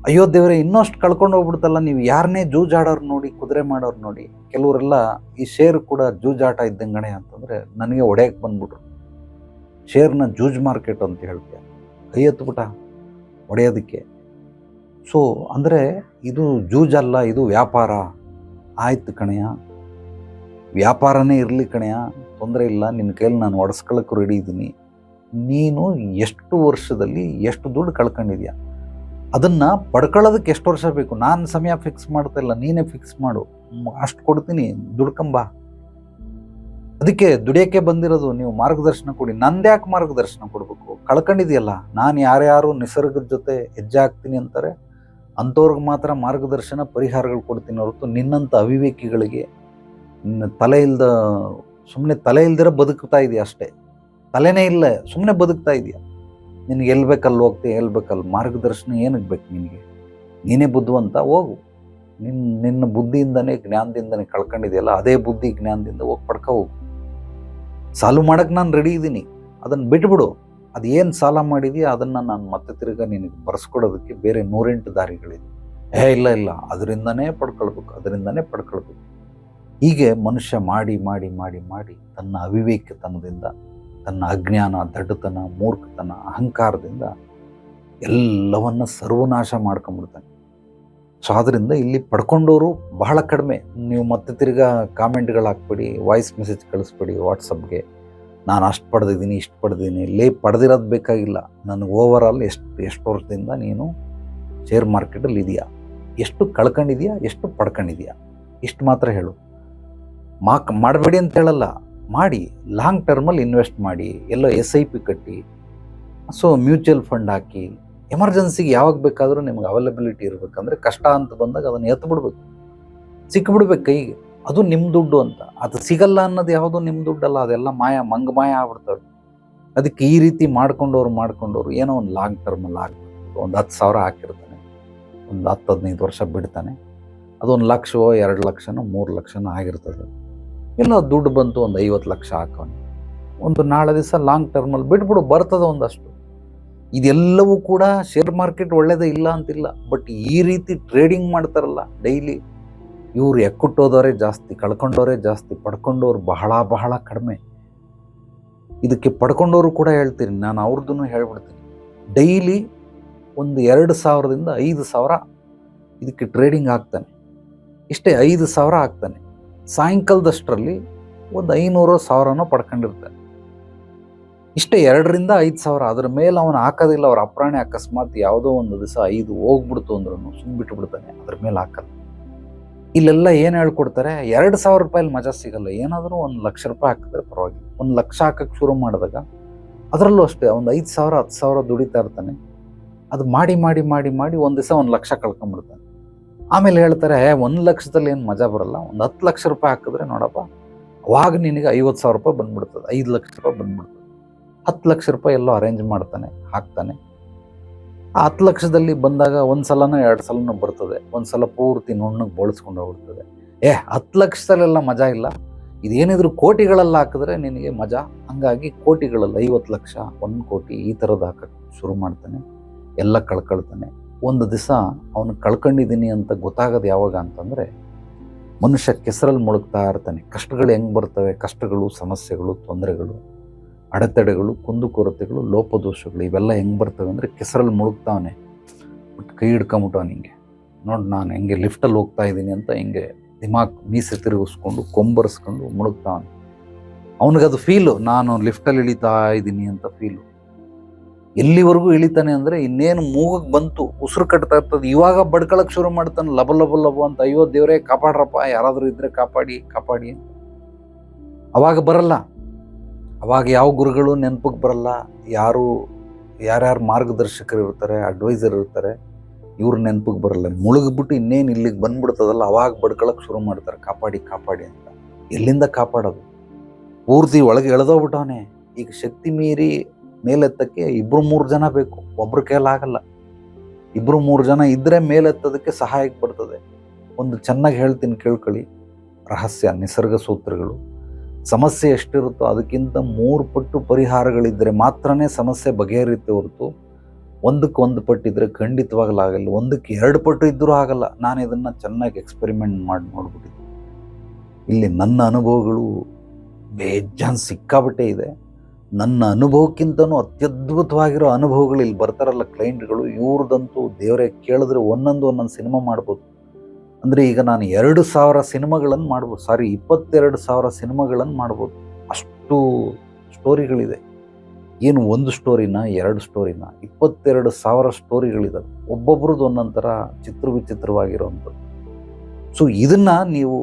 Speaker 1: ಅಯ್ಯೋ ದೇವರೇ, ಇನ್ನಷ್ಟು ಕಳ್ಕೊಂಡು ಹೋಗ್ಬಿಡ್ತಲ್ಲ. ನೀವು ಯಾರನ್ನೇ ಜೂಜಾಡೋರು ನೋಡಿ, ಕುದುರೆ ಮಾಡೋರು ನೋಡಿ, ಕೆಲವರೆಲ್ಲ ಈ ಶೇರ್ ಕೂಡ ಜೂಜಾಟ ಇದ್ದಂಗಣೆ ಅಂತಂದರೆ ನನಗೆ ಹೊಡೆಯಕ್ಕೆ ಬಂದ್ಬಿಟ್ರು. ಶೇರ್ನ ಜೂಜ್ ಮಾರ್ಕೆಟ್ ಅಂತ ಹೇಳ್ತೀಯ, ಕೈ ಎತ್ಬಿಟ್ಟ ಹೊಡೆಯೋದಕ್ಕೆ. ಸೊ ಅಂದರೆ ಇದು ಜೂಜಲ್ಲ, ಇದು ವ್ಯಾಪಾರ ಆಯ್ತು ಕಣಯ್ಯ, ವ್ಯಾಪಾರನೇ ಇರಲಿ ಕಣಯ್ಯ, ತೊಂದರೆ ಇಲ್ಲ, ನಿನ್ನ ಕೈಯಲ್ಲಿ ನಾನು ಒಡಿಸ್ಕೊಳ್ಳೋಕ್ಕೂ ರೆಡಿ ಇದ್ದೀನಿ. ನೀನು ಎಷ್ಟು ವರ್ಷದಲ್ಲಿ ಎಷ್ಟು ದುಡ್ಡು ಕಳ್ಕೊಂಡಿದ್ಯಾ, ಅದನ್ನು ಪಡ್ಕೊಳ್ಳೋದಕ್ಕೆ ಎಷ್ಟು ವರ್ಷ ಬೇಕು? ನಾನು ಸಮಯ ಫಿಕ್ಸ್ ಮಾಡ್ತಾ ಇಲ್ಲ, ನೀನೇ ಫಿಕ್ಸ್ ಮಾಡು. ಅಷ್ಟು ಕೊಡ್ತೀನಿ, ದುಡ್ಕೊಂಬ. ಅದಕ್ಕೆ ದುಡಿಯೋಕ್ಕೆ ಬಂದಿರೋದು. ನೀವು ಮಾರ್ಗದರ್ಶನ ಕೊಡಿ. ನಂದ್ಯಾಕೆ ಮಾರ್ಗದರ್ಶನ ಕೊಡಬೇಕು? ಕಳ್ಕೊಂಡಿದೆಯಲ್ಲ. ನಾನು ಯಾರ್ಯಾರು ನಿಸರ್ಗದ ಜೊತೆ ಹೆಜ್ಜೆ ಹಾಕ್ತೀನಿ ಅಂತಾರೆ ಅಂಥವ್ರಿಗೆ ಮಾತ್ರ ಮಾರ್ಗದರ್ಶನ, ಪರಿಹಾರಗಳು ಕೊಡ್ತೀನಿ ಹೊರತು ನಿನ್ನಂಥ ಅವಿವೇಕಿಗಳಿಗೆ, ನಿನ್ನ ಸುಮ್ಮನೆ ತಲೆ ಇಲ್ದಿರ ಬದುಕ್ತಾ ಇದೆಯಾ ಅಷ್ಟೇ. ತಲೆನೇ ಇಲ್ಲ, ಸುಮ್ಮನೆ ಬದುಕ್ತಾ ಇದೆಯಾ. ನಿನಗೆ ಎಲ್ಲಿ ಬೇಕಲ್ಲಿ ಹೋಗ್ತೀಯ, ಎಲ್ಲಿ ಬೇಕಲ್ಲಿ. ಮಾರ್ಗದರ್ಶನ ಏನಕ್ಕೆ ಬೇಕು ನಿನಗೆ? ನೀನೇ ಬುದ್ಧಿವಂತ, ಹೋಗು. ನಿನ್ನ ಬುದ್ಧಿಯಿಂದನೇ, ಜ್ಞಾನದಿಂದನೇ ಕಳ್ಕೊಂಡಿದೆಯಲ್ಲ, ಅದೇ ಬುದ್ಧಿ ಜ್ಞಾನದಿಂದ ಹೋಗಿ ಪಡ್ಕೊ ಹೋಗು. ಸಾಲ್ವ್ ಮಾಡೋಕ್ಕೆ ನಾನು ರೆಡಿ ಇದ್ದೀನಿ. ಅದನ್ನು ಬಿಟ್ಬಿಡು. ಅದು ಏನು ಸಾಲ ಮಾಡಿದೆಯಾ ಅದನ್ನು ನಾನು ಮತ್ತೆ ತಿರ್ಗಾ ನಿನಗೆ ಬರೆಸ್ಕೊಡೋದಕ್ಕೆ ಬೇರೆ 108 ದಾರಿಗಳಿದೆ. ಇಲ್ಲ, ಅದರಿಂದನೇ ಪಡ್ಕೊಳ್ಬೇಕು. ಹೀಗೆ ಮನುಷ್ಯ ಮಾಡಿ ಮಾಡಿ ಮಾಡಿ ಮಾಡಿ ತನ್ನ ಅವಿವೇಕತನದಿಂದ, ತನ್ನ ಅಜ್ಞಾನ, ದಡ್ಡತನ, ಮೂರ್ಖತನ, ಅಹಂಕಾರದಿಂದ ಎಲ್ಲವನ್ನ ಸರ್ವನಾಶ ಮಾಡ್ಕೊಂಡ್ಬಿಡ್ತಾನೆ. ಸೊ ಆದ್ದರಿಂದ ಇಲ್ಲಿ ಪಡ್ಕೊಂಡವರು ಬಹಳ ಕಡಿಮೆ. ನೀವು ಮತ್ತೆ ತಿರ್ಗಾ ಕಾಮೆಂಟ್ಗಳು ಹಾಕ್ಬೇಡಿ, ವಾಯ್ಸ್ ಮೆಸೇಜ್ ಕಳಿಸ್ಬೇಡಿ ವಾಟ್ಸಪ್ಗೆ. ನಾನು ಅಷ್ಟು ಪಡೆದಿದ್ದೀನಿ, ಇಷ್ಟು ಪಡೆದಿದ್ದೀನಿ. ಪಡೆದಿರೋದು ಬೇಕಾಗಿಲ್ಲ. ನನಗೆ ಓವರ್ ಆಲ್ ಎಷ್ಟು ವರ್ಷದಿಂದ ನೀನು ಶೇರ್ ಮಾರ್ಕೆಟಲ್ಲಿ ಇದೆಯಾ, ಎಷ್ಟು ಕಳ್ಕೊಂಡಿದೆಯಾ, ಎಷ್ಟು ಪಡ್ಕೊಂಡಿದೆಯಾ, ಇಷ್ಟು ಮಾತ್ರ ಹೇಳು. ಮಾಡಬೇಡಿ ಅಂತ ಹೇಳಲ್ಲ, ಮಾಡಿ. ಲಾಂಗ್ ಟರ್ಮಲ್ಲಿ ಇನ್ವೆಸ್ಟ್ ಮಾಡಿ, ಎಲ್ಲೋ SIP ಕಟ್ಟಿ, ಸೊ ಮ್ಯೂಚುವಲ್ ಫಂಡ್ ಹಾಕಿ. ಎಮರ್ಜೆನ್ಸಿಗೆ ಯಾವಾಗ ಬೇಕಾದರೂ ನಿಮ್ಗೆ ಅವೈಲಬಿಲಿಟಿ ಇರಬೇಕಂದ್ರೆ, ಕಷ್ಟ ಅಂತ ಬಂದಾಗ ಅದನ್ನು ಎತ್ಬಿಡ್ಬೇಕು, ಸಿಕ್ಬಿಡ್ಬೇಕು ಕೈಗೆ. ಅದು ನಿಮ್ಮ ದುಡ್ಡು ಅಂತ. ಅದು ಸಿಗಲ್ಲ ಅನ್ನೋದು ಯಾವುದೂ ನಿಮ್ಮ ದುಡ್ಡಲ್ಲ, ಅದೆಲ್ಲ ಮಂಗಮಾಯ ಆಗ್ಬಿಡ್ತವೆ. ಅದಕ್ಕೆ ಈ ರೀತಿ ಮಾಡ್ಕೊಂಡವ್ರು ಏನೋ ಒಂದು ಲಾಂಗ್ ಟರ್ಮಲ್ಲಿ ಆಗ್ಬಿಡ್ತದೆ. ಒಂದು 10,000 ಹಾಕಿರ್ತಾನೆ, ಒಂದು 10-15 ವರ್ಷ ಬಿಡ್ತಾನೆ, ಅದು 1 ಲಕ್ಷವೋ 2 ಲಕ್ಷನೋ 3 ಲಕ್ಷನೋ ಆಗಿರ್ತದೆ. ಇಲ್ಲ ದುಡ್ಡು ಬಂತು, ಒಂದು 50 ಲಕ್ಷ ಹಾಕೋನು, ಒಂದು ನಾಳೆ ದಿವಸ ಲಾಂಗ್ ಟರ್ಮಲ್ಲಿ ಬಿಟ್ಬಿಡು, ಬರ್ತದೆ ಒಂದಷ್ಟು. ಇದೆಲ್ಲವೂ ಕೂಡ ಶೇರ್ ಮಾರ್ಕೆಟ್ ಒಳ್ಳೇದೇ ಇಲ್ಲ ಅಂತಿಲ್ಲ, ಬಟ್ ಈ ರೀತಿ ಟ್ರೇಡಿಂಗ್ ಮಾಡ್ತಾರಲ್ಲ ಡೈಲಿ, ಇವ್ರು ಎಕ್ಕುಟ್ಟೋದವರೇ ಜಾಸ್ತಿ, ಕಳ್ಕೊಂಡವರೇ ಜಾಸ್ತಿ, ಪಡ್ಕೊಂಡವ್ರು ಬಹಳ ಬಹಳ ಕಡಿಮೆ. ಇದಕ್ಕೆ ಪಡ್ಕೊಂಡವರು ಕೂಡ ಹೇಳ್ತೀನಿ, ನಾನು ಅವ್ರದ್ದೂ ಹೇಳ್ಬಿಡ್ತೀನಿ. ಡೈಲಿ ಒಂದು 2,000ದಿಂದ 5,000 ಇದಕ್ಕೆ ಟ್ರೇಡಿಂಗ್ ಆಗ್ತಾನೆ. ಇಷ್ಟೇ 5,000 ಆಗ್ತಾನೆ. ಸಾಯಂಕಾಲದಷ್ಟರಲ್ಲಿ ಒಂದು 500-1,000 ಪಡ್ಕೊಂಡಿರ್ತಾನೆ. ಇಷ್ಟೇ 2ರಿಂದ 5,000. ಅದರ ಮೇಲೆ ಅವನು ಹಾಕೋದಿಲ್ಲ. ಅವ್ರ ಅಪ್ರಾಣಿ ಅಕಸ್ಮಾತ್ ಯಾವುದೋ ಒಂದು ದಿವಸ 5 ಹೋಗ್ಬಿಡ್ತು ಅಂದ್ರೂ ಸುಮ್ಬಿಟ್ಬಿಡ್ತಾನೆ, ಅದ್ರ ಮೇಲೆ ಹಾಕಲ್ಲ. ಇಲ್ಲೆಲ್ಲ ಏನು ಹೇಳ್ಕೊಡ್ತಾರೆ, 2,000 ರೂಪಾಯಲ್ಲಿ ಮಜಾ ಸಿಗಲ್ಲ. ಏನಾದರೂ 1 ಲಕ್ಷ ರೂಪಾಯಿ ಹಾಕಿದ್ರೆ ಪರವಾಗಿಲ್ಲ. 1 ಲಕ್ಷ ಹಾಕಕ್ಕೆ ಶುರು ಮಾಡಿದಾಗ ಅದರಲ್ಲೂ ಅಷ್ಟೇ ಒಂದು 5,000 10,000 ದುಡಿತಾ ಇರ್ತಾನೆ. ಅದು ಮಾಡಿ ಮಾಡಿ ಮಾಡಿ ಮಾಡಿ ಒಂದು ದಿವಸ 1 ಲಕ್ಷ ಕಳ್ಕೊಂಡ್ಬಿಡ್ತಾನೆ. ಆಮೇಲೆ ಹೇಳ್ತಾರೆ 1 ಲಕ್ಷದಲ್ಲಿ ಏನು ಮಜಾ ಬರಲ್ಲ, ಒಂದು 10 ಲಕ್ಷ ರೂಪಾಯಿ ಹಾಕಿದ್ರೆ ನೋಡಪ್ಪ, ಅವಾಗ ನಿನಗೆ 50,000 ರೂಪಾಯಿ ಬಂದ್ಬಿಡ್ತದೆ, 5 ಲಕ್ಷ ರೂಪಾಯಿ ಬಂದ್ಬಿಡ್ತದೆ. 10 ಲಕ್ಷ ರೂಪಾಯಿ ಎಲ್ಲೋ ಅರೇಂಜ್ ಮಾಡ್ತಾನೆ, ಹಾಕ್ತಾನೆ. ಆ 10 ಲಕ್ಷದಲ್ಲಿ ಬಂದಾಗ 1 ಸಲನೋ 2 ಸಲನೋ ಬರ್ತದೆ, 1 ಸಲ ಪೂರ್ತಿ ನುಣ್ಣಗೆ ಬೋಳಿಸ್ಕೊಂಡು ಹೋಗ್ಬಿಡ್ತದೆ. 10 ಲಕ್ಷದಲ್ಲೆಲ್ಲ ಮಜಾ ಇಲ್ಲ, ಇದೇನಿದ್ರು ಕೋಟಿಗಳೆಲ್ಲ ಹಾಕಿದ್ರೆ ನಿನಗೆ ಮಜಾ. ಹಂಗಾಗಿ ಕೋಟಿಗಳಲ್ಲಿ 50 ಲಕ್ಷ, 1 ಕೋಟಿ ಈ ಥರದ್ದು ಹಾಕಕ್ಕೆ ಶುರು ಮಾಡ್ತಾನೆ. ಎಲ್ಲ ಕಳ್ಕೊಳ್ತಾನೆ. ಒಂದು ದಿವಸ ಅವನು ಕಳ್ಕೊಂಡಿದ್ದೀನಿ ಅಂತ ಗೊತ್ತಾಗೋದು ಯಾವಾಗ ಅಂತಂದರೆ, ಮನುಷ್ಯ ಕೆಸರಲ್ಲಿ ಮುಳುಗ್ತಾ ಇರ್ತಾನೆ. ಕಷ್ಟಗಳು ಹೆಂಗೆ ಬರ್ತವೆ, ಕಷ್ಟಗಳು, ಸಮಸ್ಯೆಗಳು, ತೊಂದರೆಗಳು, ಅಡೆತಡೆಗಳು, ಕುಂದುಕೊರತೆಗಳು, ಲೋಪದೋಷಗಳು ಇವೆಲ್ಲ ಹೆಂಗೆ ಬರ್ತವೆ ಅಂದರೆ, ಕೆಸರಲ್ಲಿ ಮುಳುಗ್ತಾವನೆ. ಬಟ್ ಕೈ ಹಿಡ್ಕೊಂಬಿಟ್ಟವನು ಹಿಂಗೆ ನೋಡಿ, ನಾನು ಹೆಂಗೆ ಲಿಫ್ಟಲ್ಲಿ ಹೋಗ್ತಾ ಇದ್ದೀನಿ ಅಂತ ಹಿಂಗೆ ದಿಮಾಕ್ ಮೀಸೆ ತಿರುಗಿಸ್ಕೊಂಡು ಕೊಂಬರ್ಸ್ಕೊಂಡು ಮುಳುಗ್ತಾವನೆ. ಅವನಿಗದು ಫೀಲು, ನಾನು ಲಿಫ್ಟಲ್ಲಿ ಇಳಿತಾ ಇದ್ದೀನಿ ಅಂತ ಫೀಲು. ಎಲ್ಲಿವರೆಗೂ ಇಳಿತಾನೆ ಅಂದರೆ, ಇನ್ನೇನು ಮೂಗಕ್ಕೆ ಬಂತು, ಉಸಿರು ಕಟ್ತಾ ಇರ್ತದೆ, ಇವಾಗ ಬಡ್ಕೊಳಕ್ಕೆ ಶುರು ಮಾಡ್ತಾನೆ, ಲಬ ಲಬ ಲಬ ಅಂತ. ಅಯ್ಯೋ ದೇವರೇ ಕಾಪಾಡ್ರಪ್ಪ, ಯಾರಾದರೂ ಇದ್ದರೆ ಕಾಪಾಡಿ ಅಂತ. ಅವಾಗ ಬರಲ್ಲ. ಅವಾಗ ಯಾವ ಗುರುಗಳು ನೆನಪಿಗೆ ಬರಲ್ಲ, ಯಾರ್ಯಾರು ಮಾರ್ಗದರ್ಶಕರು ಇರ್ತಾರೆ, ಅಡ್ವೈಸರ್ ಇರ್ತಾರೆ, ಇವ್ರು ನೆನಪಿಗೆ ಬರಲ್ಲ. ಮುಳುಗ್ಬಿಟ್ಟು ಇನ್ನೇನು ಇಲ್ಲಿಗೆ ಬಂದ್ಬಿಡ್ತದಲ್ಲ, ಅವಾಗ ಬಡ್ಕೊಳಕ್ಕೆ ಶುರು ಮಾಡ್ತಾರೆ, ಕಾಪಾಡಿ ಅಂತ. ಎಲ್ಲಿಂದ ಕಾಪಾಡೋದು? ಪೂರ್ತಿ ಒಳಗೆ ಎಳೆದೋಗ್ಬಿಟ್ಟವನೇ. ಈಗ ಶಕ್ತಿ ಮೀರಿ ಮೇಲೆತ್ತಕ್ಕೆ 2-3 ಜನ ಬೇಕು, ಒಬ್ರ ಕೈಲಾಗಲ್ಲ. 2-3 ಜನ ಇದ್ದರೆ ಮೇಲೆತ್ತೋದಕ್ಕೆ ಸಹಾಯಕ್ಕೆ ಬರ್ತದೆ. ಒಂದು ಚೆನ್ನಾಗಿ ಹೇಳ್ತೀನಿ ಕೇಳ್ಕೊಳ್ಳಿ, ರಹಸ್ಯ, ನಿಸರ್ಗ ಸೂತ್ರಗಳು. ಸಮಸ್ಯೆ ಎಷ್ಟಿರುತ್ತೋ ಅದಕ್ಕಿಂತ 3 ಪಟ್ಟು ಪರಿಹಾರಗಳಿದ್ದರೆ ಮಾತ್ರನೇ ಸಮಸ್ಯೆ ಬಗೆಹರಿಯುತ್ತೆ ಹೊರತು, 1ಕ್ಕೆ 1 ಪಟ್ಟಿದ್ರೆ ಖಂಡಿತವಾಗಲಾಗಲ್ಲ. 1ಕ್ಕೆ 2 ಪಟ್ಟು ಇದ್ದರೂ ಆಗಲ್ಲ. ನಾನು ಇದನ್ನು ಚೆನ್ನಾಗಿ ಎಕ್ಸ್ಪೆರಿಮೆಂಟ್ ಮಾಡಿ ನೋಡ್ಬಿಟ್ಟಿದ್ದೆ. ಇಲ್ಲಿ ನನ್ನ ಅನುಭವಗಳು ಬೇಜಾನ್ ಸಿಕ್ಕಾಬಟ್ಟೆ ಇದೆ. ನನ್ನ ಅನುಭವಕ್ಕಿಂತನೂ ಅತ್ಯದ್ಭುತವಾಗಿರೋ ಅನುಭವಗಳು ಇಲ್ಲಿ ಬರ್ತಾರಲ್ಲ ಕ್ಲೈಂಟ್ಗಳು, ಇವ್ರದಂತೂ ದೇವರೇ ಕೇಳಿದ್ರೆ ಒಂದೊಂದು ಸಿನಿಮಾ ಮಾಡ್ಬೋದು ಅಂದರೆ ಈಗ ನಾನು 2,000 ಸಿನಿಮಾಗಳನ್ನು ಮಾಡ್ಬೋದು, 22,000 ಸಿನಿಮಾಗಳನ್ನು ಮಾಡ್ಬೋದು. ಅಷ್ಟು ಸ್ಟೋರಿಗಳಿದೆ. ಏನು ಒಂದು ಸ್ಟೋರಿನ, 2 ಸ್ಟೋರಿನ, 22,000 ಸ್ಟೋರಿಗಳಿದ್ದಾವೆ. ಒಬ್ಬೊಬ್ರದ್ದು ಒಂದೊಂಥರ ವಿಚಿತ್ರವಾಗಿರುವಂಥದ್ದು. ಸೊ ಇದನ್ನು ನೀವು